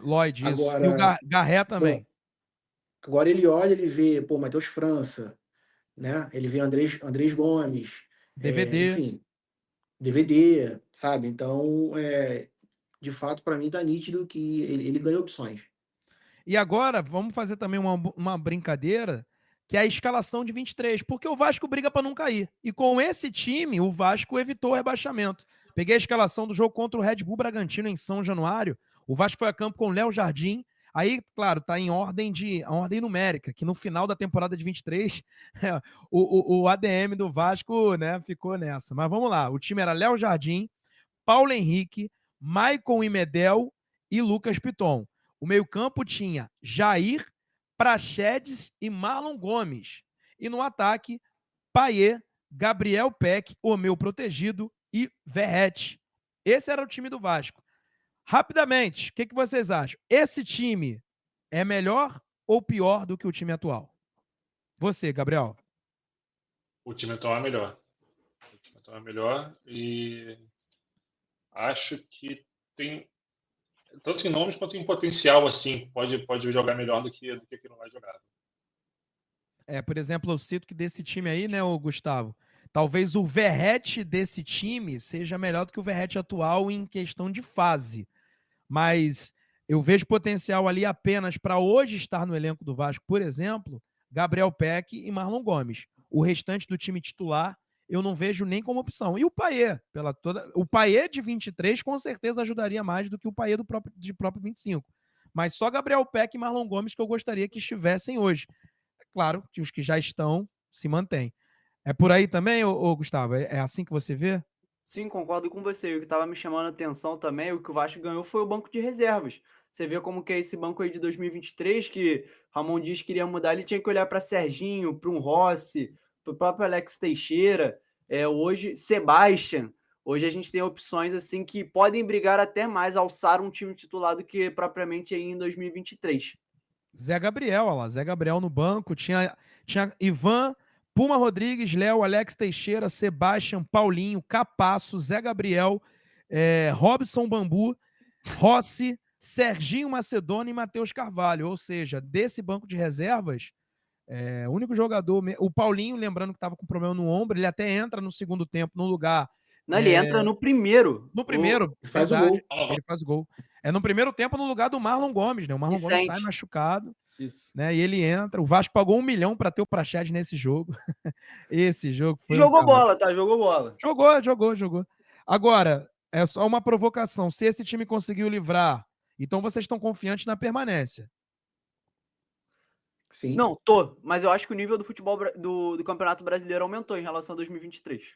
Lloyd, isso. E o Agora, Garré também. bom, agora ele olha, ele vê, pô, Matheus França, né? Ele vê Andrés Gomes, DVD. enfim, DVD, sabe? Então, de fato, para mim tá nítido que ele ganha opções. E agora, vamos fazer também uma brincadeira, que é a escalação de 23, porque o Vasco briga para não cair. E com esse time, o Vasco evitou o rebaixamento. Peguei a escalação do jogo contra o Red Bull Bragantino em São Januário. O Vasco foi a campo com Léo Jardim. Aí, claro, tá em ordem numérica, que no final da temporada de 23, o ADM do Vasco, né, ficou nessa. Mas vamos lá, o time era Léo Jardim, Paulo Henrique, Maicon Imedel e Lucas Piton. O meio-campo tinha Jair, Praxedes e Marlon Gomes. E no ataque, Payet, Gabriel Peck, o meu protegido, e Verrete. Esse era o time do Vasco. Rapidamente, o que vocês acham? Esse time é melhor ou pior do que o time atual? Você, Gabriel. O time atual é melhor. O time atual é melhor e acho que tem tanto em nomes quanto em potencial, assim, pode jogar melhor do que não vai jogar. Por exemplo, eu cito que desse time aí, né, o Gustavo, talvez o Verrete desse time seja melhor do que o Verrete atual em questão de fase. Mas eu vejo potencial ali apenas para hoje estar no elenco do Vasco, por exemplo, Gabriel Peck e Marlon Gomes. O restante do time titular eu não vejo nem como opção. E o Payet, o Payet de 23 com certeza ajudaria mais do que o Payet de próprio 25. Mas só Gabriel Peck e Marlon Gomes que eu gostaria que estivessem hoje. claro que os que já estão se mantêm. É por aí também, ô Gustavo? É assim que você vê? Sim, concordo com você. O que estava me chamando a atenção também, o que o Vasco ganhou foi o banco de reservas. Você vê como que é esse banco aí de 2023, que Ramon Dias queria mudar, ele tinha que olhar para Serginho, para um Rossi, para o próprio Alex Teixeira, hoje Sebastian. Hoje a gente tem opções assim que podem brigar até mais, alçar um time titular do que propriamente aí em 2023. Zé Gabriel, olha lá, Zé Gabriel no banco, tinha Ivan, Puma Rodrigues, Léo, Alex Teixeira, Sebastian, Paulinho, Capasso, Zé Gabriel, Robson Bambu, Rossi, Serginho Macedônio e Matheus Carvalho. Ou seja, desse banco de reservas, o único jogador, o Paulinho, lembrando que estava com problema no ombro, ele até entra no segundo tempo no lugar. Não, ele entra no primeiro. No primeiro, faz o verdade. gol. Ele faz o gol. É no primeiro tempo no lugar do Marlon Gomes, né? O Marlon Gomes sai Vicente. machucado. Isso. Né? E ele entra. O Vasco pagou 1 milhão para ter o Praxedes nesse jogo. Esse jogo foi. Jogou bola, tá? Jogou bola. Jogou. Agora, é só uma provocação. Se esse time conseguiu livrar, então vocês estão confiantes na permanência. Sim. Não, tô. Mas eu acho que o nível do futebol do Campeonato Brasileiro aumentou em relação a 2023.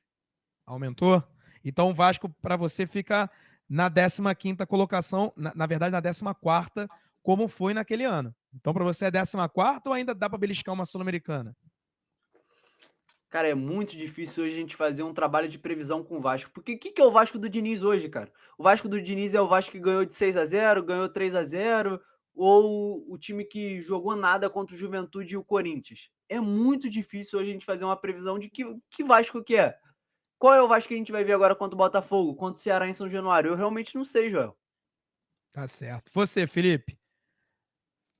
Aumentou? Então o Vasco, para você, fica na 15ª colocação, na verdade na 14ª, como foi naquele ano. Então para você é 14ª ou ainda dá para beliscar uma Sul-Americana? Cara, é muito difícil hoje a gente fazer um trabalho de previsão com o Vasco. Porque o que é o Vasco do Diniz hoje, cara? O Vasco do Diniz é o Vasco que ganhou de 6-0, ganhou 3-0, ou o time que jogou nada contra o Juventude e o Corinthians? É muito difícil hoje a gente fazer uma previsão de que Vasco que é. Qual é o Vasco que a gente vai ver agora contra o Botafogo, contra o Ceará em São Januário? Eu realmente não sei, Joel. Tá certo. Você, Felipe?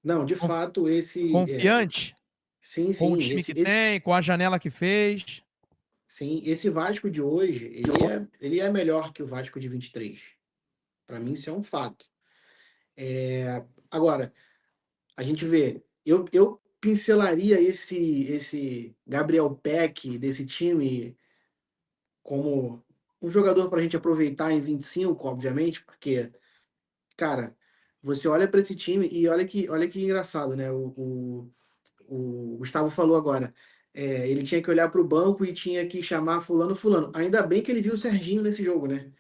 Não, de fato, Confiante? Sim, Com o sim. time que tem, com a janela que fez? Sim, esse Vasco de hoje, ele é melhor que o Vasco de 23. Para mim, isso é um fato. Agora, a gente vê, eu pincelaria esse Gabriel Peck desse time como um jogador para a gente aproveitar em 25, obviamente, porque, cara, você olha para esse time e olha que engraçado, né? O Gustavo falou agora. Ele tinha que olhar para o banco e tinha que chamar fulano. Ainda bem que ele viu o Serginho nesse jogo, né?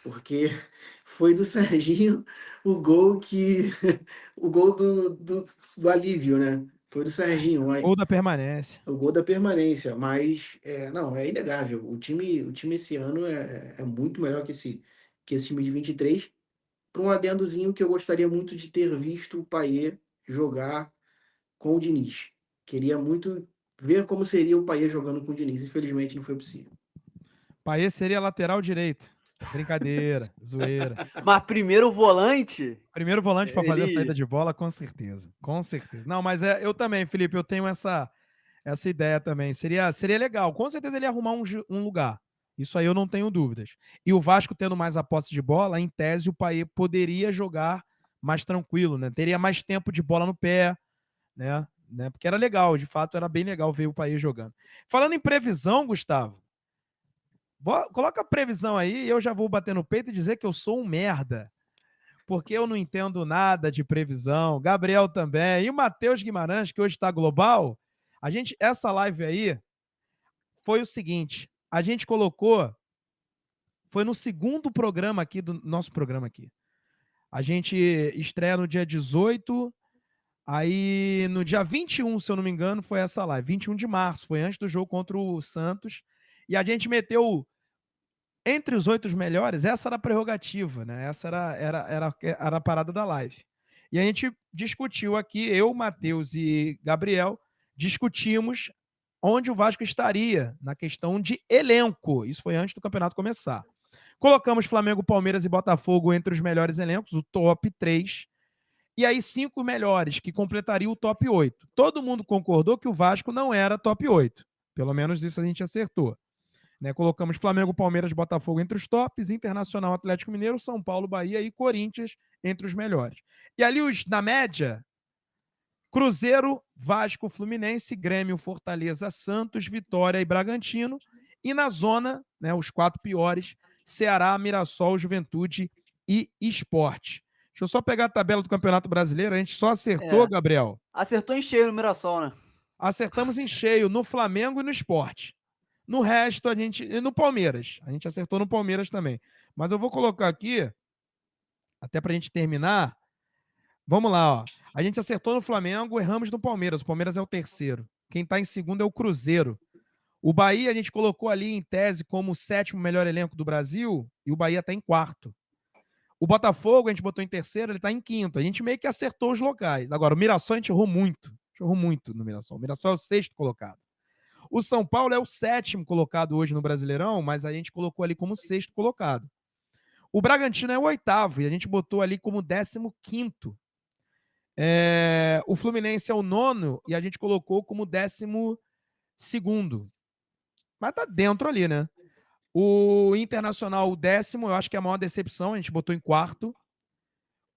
Porque foi do Serginho o gol o gol do alívio, né? Foi do Serginho. Ou da permanência. O gol da permanência, mas não, é inegável. O time esse ano é muito melhor que esse time de 23. Para um adendozinho que eu gostaria muito de ter visto o Payet jogar com o Diniz. Queria muito ver como seria o Payet jogando com o Diniz. Infelizmente não foi possível. Payet seria lateral direito. Brincadeira, zoeira. Mas primeiro volante? Primeiro volante para fazer a Ele- saída de bola, com certeza. Com certeza. Não, mas eu também, Felipe, eu tenho essa ideia também. Seria legal. Com certeza ele ia arrumar um lugar. Isso aí eu não tenho dúvidas. E o Vasco tendo mais a posse de bola, em tese o Payet poderia jogar mais tranquilo, né? Teria mais tempo de bola no pé, né? Porque era legal, de fato, era bem legal ver o Payet jogando. Falando em previsão, Gustavo, coloca a previsão aí e eu já vou bater no peito e dizer que eu sou um merda. Porque eu não entendo nada de previsão. Gabriel também. E o Matheus Guimarães, que hoje está global. Essa live aí foi o seguinte: a gente colocou. Foi no segundo programa aqui, do nosso programa aqui. A gente estreia no dia 18. Aí no dia 21, se eu não me engano, foi essa live. 21 de março, foi antes do jogo contra o Santos. E a gente meteu entre os 8 melhores, essa era a prerrogativa, né? Essa era a parada da live. E a gente discutiu aqui, eu, Matheus e Gabriel, discutimos onde o Vasco estaria na questão de elenco. Isso foi antes do campeonato começar. Colocamos Flamengo, Palmeiras e Botafogo entre os melhores elencos, o top 3. E aí 5 melhores, que completariam o top 8. Todo mundo concordou que o Vasco não era top 8. Pelo menos isso a gente acertou. Né, colocamos Flamengo, Palmeiras, Botafogo entre os tops, Internacional, Atlético Mineiro, São Paulo, Bahia e Corinthians entre os melhores. E ali na média, Cruzeiro, Vasco, Fluminense, Grêmio, Fortaleza, Santos, Vitória e Bragantino. E na zona, né, os 4 piores, Ceará, Mirassol, Juventude e Sport. Deixa eu só pegar a tabela do Campeonato Brasileiro, a gente só acertou, Gabriel. Acertou em cheio no Mirassol, né? acertamos em cheio no Flamengo e no Sport. No resto, e no Palmeiras. A gente acertou no Palmeiras também. Mas eu vou colocar aqui, até pra gente terminar. Vamos lá, ó. A gente acertou no Flamengo, erramos no Palmeiras. O Palmeiras é o terceiro. Quem tá em segundo é o Cruzeiro. O Bahia a gente colocou ali em tese como o 7º melhor elenco do Brasil e o Bahia tá em 4º. O Botafogo a gente botou em terceiro, ele tá em 5º. A gente meio que acertou os locais. Agora, o Mirassol a gente errou muito. A gente errou muito no Mirassol. O Mirassol é o 6º colocado. O São Paulo é o 7º colocado hoje no Brasileirão, mas a gente colocou ali como 6º colocado. O Bragantino é o 8º e a gente botou ali como 15º. O Fluminense é o 9º e a gente colocou como 12º. Mas tá dentro ali, né? O Internacional, o 10º, eu acho que é a maior decepção, a gente botou em 4º.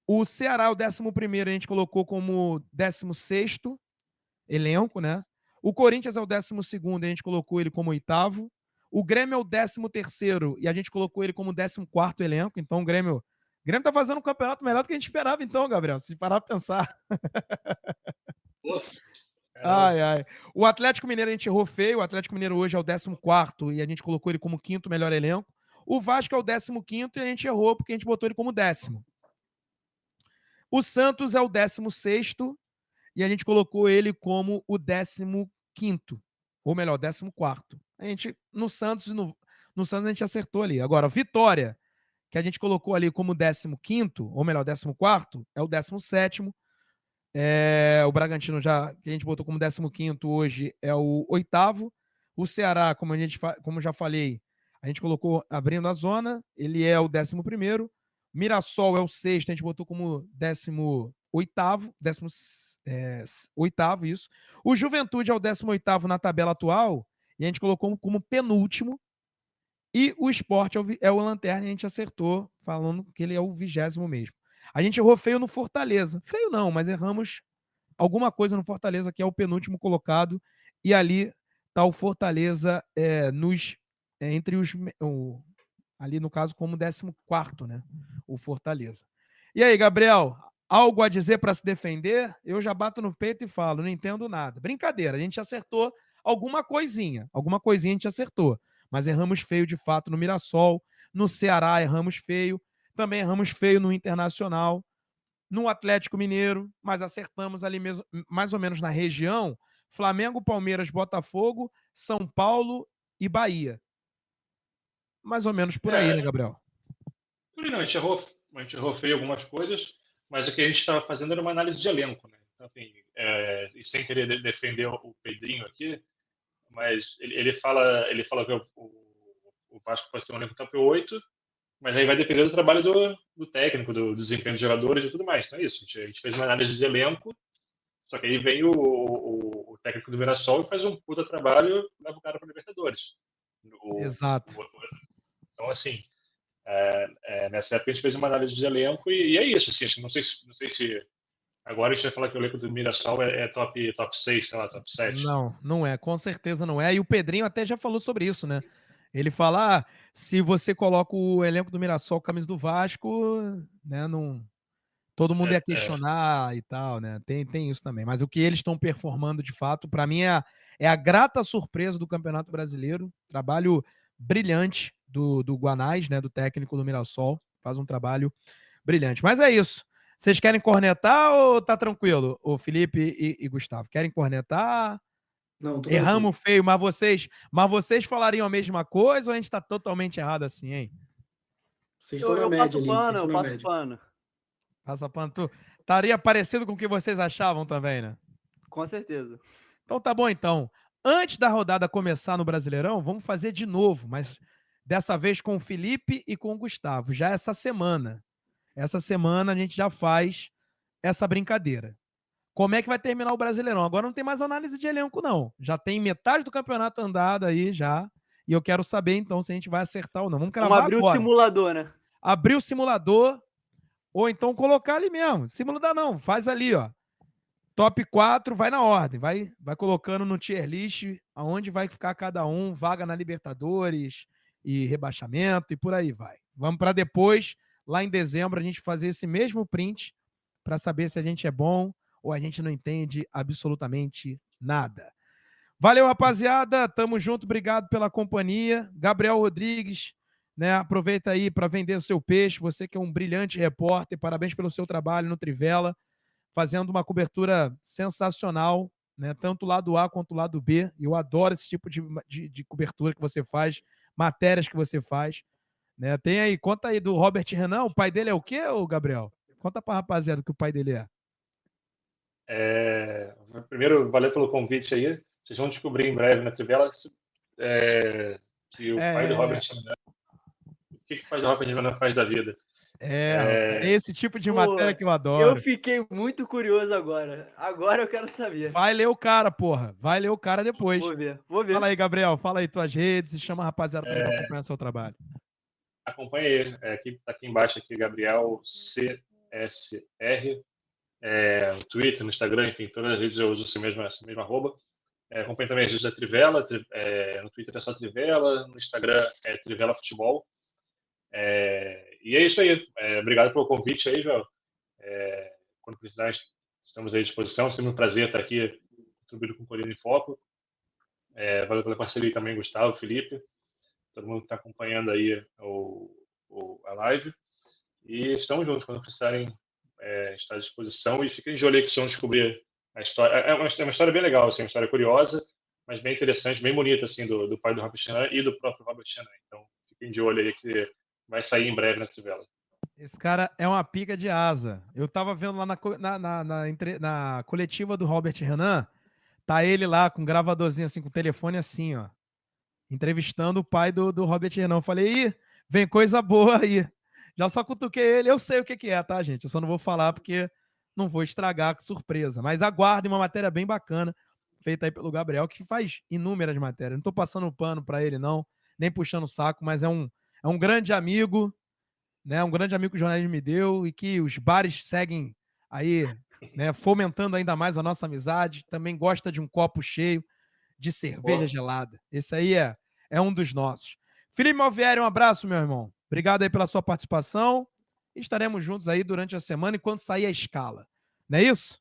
O Ceará, o 11º, a gente colocou como 16º elenco, né? O Corinthians é o 12º, a gente colocou ele como 8º. O Grêmio é o 13º e a gente colocou ele como 14º elenco. Então o Grêmio tá fazendo um campeonato melhor do que a gente esperava, então, Gabriel, se parar pra pensar. Ai, ai. O Atlético Mineiro a gente errou feio. O Atlético Mineiro hoje é o 14º e a gente colocou ele como 5º melhor elenco. O Vasco é o 15º e a gente errou porque a gente botou ele como 10º. O Santos é o 16º e a gente colocou ele como o 15º. Ou melhor, 14º. No Santos a gente acertou ali. Agora, Vitória, que a gente colocou ali como 15º, ou melhor, 14º, é o 17º. O Bragantino, que a gente botou como 15º hoje, é o 8º. O Ceará, como já falei, a gente colocou abrindo a zona, ele é o 11º. Mirassol é o 6º, a gente botou como 18º, 18º, isso. O Juventude é o 18º na tabela atual, e a gente colocou como penúltimo. E o Sport é o lanterna, e a gente acertou, falando que ele é o 20º mesmo. A gente errou feio no Fortaleza. Feio não, mas erramos alguma coisa no Fortaleza, que é o penúltimo colocado, e ali está o Fortaleza entre os... ali, no caso, como 14º, né? O Fortaleza. E aí, Gabriel, algo a dizer para se defender? Eu já bato no peito e falo, não entendo nada. Brincadeira, a gente acertou alguma coisinha a gente acertou, mas erramos feio de fato no Mirassol, no Ceará erramos feio, também erramos feio no Internacional, no Atlético Mineiro, mas acertamos ali mesmo, mais ou menos na região, Flamengo, Palmeiras, Botafogo, São Paulo e Bahia. Mais ou menos por aí, né, Gabriel? Por aí não, a gente errou feio algumas coisas, mas o que a gente estava fazendo era uma análise de elenco, né? Então, assim, e sem querer defender o Pedrinho aqui, mas ele fala que o Vasco pode ter um elenco top 8, mas aí vai depender do trabalho do técnico, do desempenho dos jogadores e tudo mais. Então é isso, a gente fez uma análise de elenco, só que aí vem o técnico do Mirassol e faz um puta trabalho e leva o cara para Libertadores. Exato. Então, assim, nessa época a gente fez uma análise de elenco e é isso. Assim, não sei se agora a gente vai falar que o elenco do Mirassol é top 6, sei lá, top 7. Não é, com certeza não é. E o Pedrinho até já falou sobre isso, né? Ele fala, se você coloca o elenco do Mirassol, camisa do Vasco, né, não... todo mundo ia questionar e tal, né? Tem isso também. Mas o que eles estão performando de fato, para mim, é a grata surpresa do Campeonato Brasileiro. Trabalho brilhante do Guanais, né? Do técnico do Mirassol. Faz um trabalho brilhante. Mas é isso. Vocês querem cornetar ou tá tranquilo? O Felipe e Gustavo, querem cornetar? Não, tô Erramos feio, mas vocês falariam a mesma coisa ou a gente tá totalmente errado assim, hein? Vocês estão na média ali. Eu passo pano. Passa pano. Estaria parecido com o que vocês achavam também, né? Com certeza. Então tá bom, então. Antes da rodada começar no Brasileirão, vamos fazer de novo, mas dessa vez com o Felipe e com o Gustavo. Já essa semana. Essa semana a gente já faz essa brincadeira. Como é que vai terminar o Brasileirão? Agora não tem mais análise de elenco, não. Já tem metade do campeonato andado aí já. E eu quero saber, então, se a gente vai acertar ou não. Vamos cravar abrir agora. O simulador, né? Abrir o simulador. Ou então colocar ali mesmo. Simulador não. Faz ali, ó. Top 4, vai na ordem. Vai colocando no tier list aonde vai ficar cada um. Vaga na Libertadores e rebaixamento e por aí vai. Vamos para depois, lá em dezembro, a gente fazer esse mesmo print para saber se a gente é bom ou a gente não entende absolutamente nada. Valeu, rapaziada. Tamo junto. Obrigado pela companhia. Gabriel Rodrigues, né? Aproveita aí para vender o seu peixe. Você que é um brilhante repórter. Parabéns pelo seu trabalho no Trivela, fazendo uma cobertura sensacional, né? Tanto o lado A quanto o lado B. Eu adoro esse tipo de cobertura que você faz, matérias que você faz, né? Tem aí, conta aí do Robert Renan. O pai dele é o quê, ô Gabriel? Conta pra rapaziada o que o pai dele é. Primeiro, valeu pelo convite aí. Vocês vão descobrir em breve na Trivela que o pai do Robert Renan, o que o pai do Robert Renan faz da vida. É esse tipo de Pô, matéria que eu eu adoro. fiquei muito curioso agora. Agora eu quero saber. Vai ler o cara, porra. Vai ler o cara depois. Vou ver, vou ver. Fala aí, Gabriel. Fala aí tuas redes e chama a rapaziada pra acompanhar seu trabalho. Acompanhe ele. Tá aqui embaixo, aqui, Gabriel CSR. No Twitter, no Instagram, enfim, todas as redes eu uso essa mesma arroba. Acompanhe também as redes da Trivela. No Twitter é só Trivela, no Instagram é Trivela Futebol. E é isso aí. Obrigado pelo convite aí, Joel. Quando precisar, estamos aí à disposição. Sempre um prazer estar aqui contribuindo com o Colina em Foco. Valeu pela parceria também, Gustavo, Felipe, todo mundo que está acompanhando aí a live. E estamos juntos quando precisarem estar à disposição. E fiquem de olho aí que vocês vão descobrir a história. É uma história bem legal, assim, uma história curiosa, mas bem interessante, bem bonita, assim, do pai do Robert Renan e do próprio Robert Renan. Então, fiquem de olho aí que vai sair em breve na Trivela. Esse cara é uma pica de asa. Eu tava vendo lá na coletiva do Robert Renan, tá ele lá com um gravadorzinho assim, com o telefone assim, ó, entrevistando o pai do Robert Renan. Eu falei, ih, vem coisa boa aí. Já só cutuquei ele, eu sei o que é, tá, gente? Eu só não vou falar porque não vou estragar a surpresa. Mas aguardem uma matéria bem bacana, feita aí pelo Gabriel, que faz inúmeras matérias. Não tô passando pano pra ele, não, nem puxando o saco, mas é um grande amigo, né? Um grande amigo que o jornalismo me deu e que os bares seguem aí, né? Fomentando ainda mais a nossa amizade. Também gosta de um copo cheio de cerveja gelada. Esse aí é um dos nossos. Felipe Malvieri, um abraço, meu irmão. Obrigado aí pela sua participação. Estaremos juntos aí durante a semana enquanto sair a escala. Não é isso?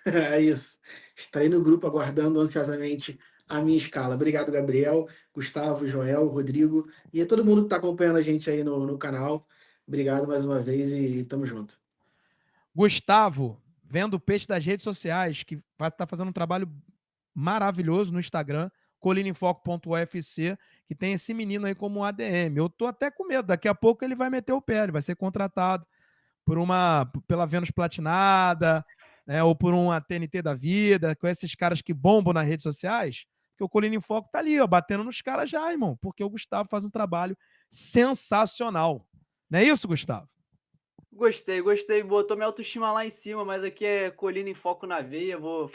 É isso. Estarei no grupo aguardando ansiosamente a minha escala. Obrigado, Gabriel, Gustavo, Joel, Rodrigo e a todo mundo que está acompanhando a gente aí no canal. Obrigado mais uma vez e tamo junto. Gustavo, vendo o peixe das redes sociais, que está fazendo um trabalho maravilhoso no Instagram, colininfoco.ufc, que tem esse menino aí como ADM. Eu tô até com medo, daqui a pouco ele vai meter o pé, ele vai ser contratado pela Vênus Platinada, né, ou por uma TNT da vida, com esses caras que bombam nas redes sociais, que o Colina em Foco tá ali, ó, batendo nos caras já, irmão, porque o Gustavo faz um trabalho sensacional. Não é isso, Gustavo? Gostei, botou minha autoestima lá em cima, mas aqui é Colina em Foco na veia, vou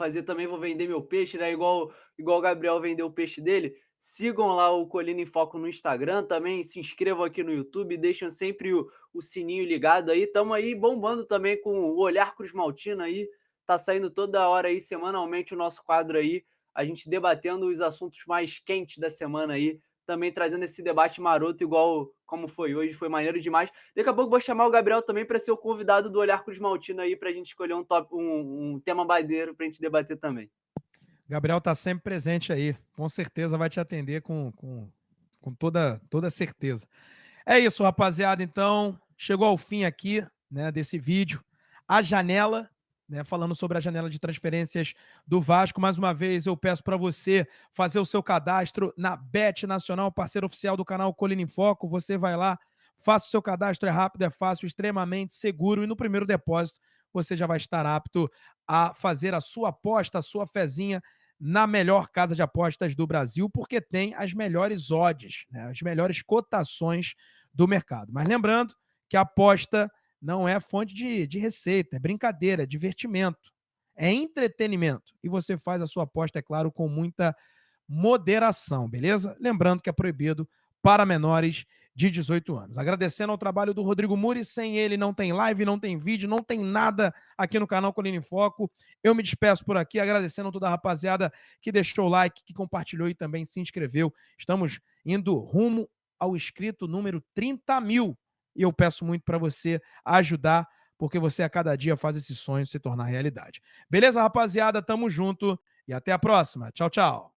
vender meu peixe, né, igual o Gabriel vendeu o peixe dele. Sigam lá o Colina em Foco no Instagram, também se inscrevam aqui no YouTube, deixam sempre o sininho ligado aí, tamo aí bombando também com o Olhar Cruz Maltina aí, tá saindo toda hora aí, semanalmente, o nosso quadro aí, a gente debatendo os assuntos mais quentes da semana aí, também trazendo esse debate maroto igual como foi hoje, foi maneiro demais. Daqui a pouco vou chamar o Gabriel também para ser o convidado do Olhar Cruz Maltina aí, para a gente escolher um tema bandeiro para a gente debater também. Gabriel tá sempre presente aí, com certeza vai te atender com toda certeza. É isso, rapaziada, então, chegou ao fim aqui, né, desse vídeo, a janela, né, falando sobre a janela de transferências do Vasco. Mais uma vez, eu peço para você fazer o seu cadastro na Bet Nacional, parceiro oficial do canal Colina em Foco. Você vai lá, faça o seu cadastro, é rápido, é fácil, extremamente seguro, e no primeiro depósito você já vai estar apto a fazer a sua aposta, a sua fezinha na melhor casa de apostas do Brasil, porque tem as melhores odds, né, as melhores cotações do mercado. Mas lembrando que a aposta não é fonte de receita, é brincadeira, é divertimento, é entretenimento. E você faz a sua aposta, é claro, com muita moderação, beleza? Lembrando que é proibido para menores de 18 anos. Agradecendo ao trabalho do Rodrigo Muri, sem ele não tem live, não tem vídeo, não tem nada aqui no canal Colina em Foco. Eu me despeço por aqui, agradecendo a toda a rapaziada que deixou o like, que compartilhou e também se inscreveu. Estamos indo rumo ao inscrito número 30 mil. E eu peço muito para você ajudar, porque você a cada dia faz esse sonho se tornar realidade. Beleza, rapaziada? Tamo junto. e até a próxima. Tchau, tchau.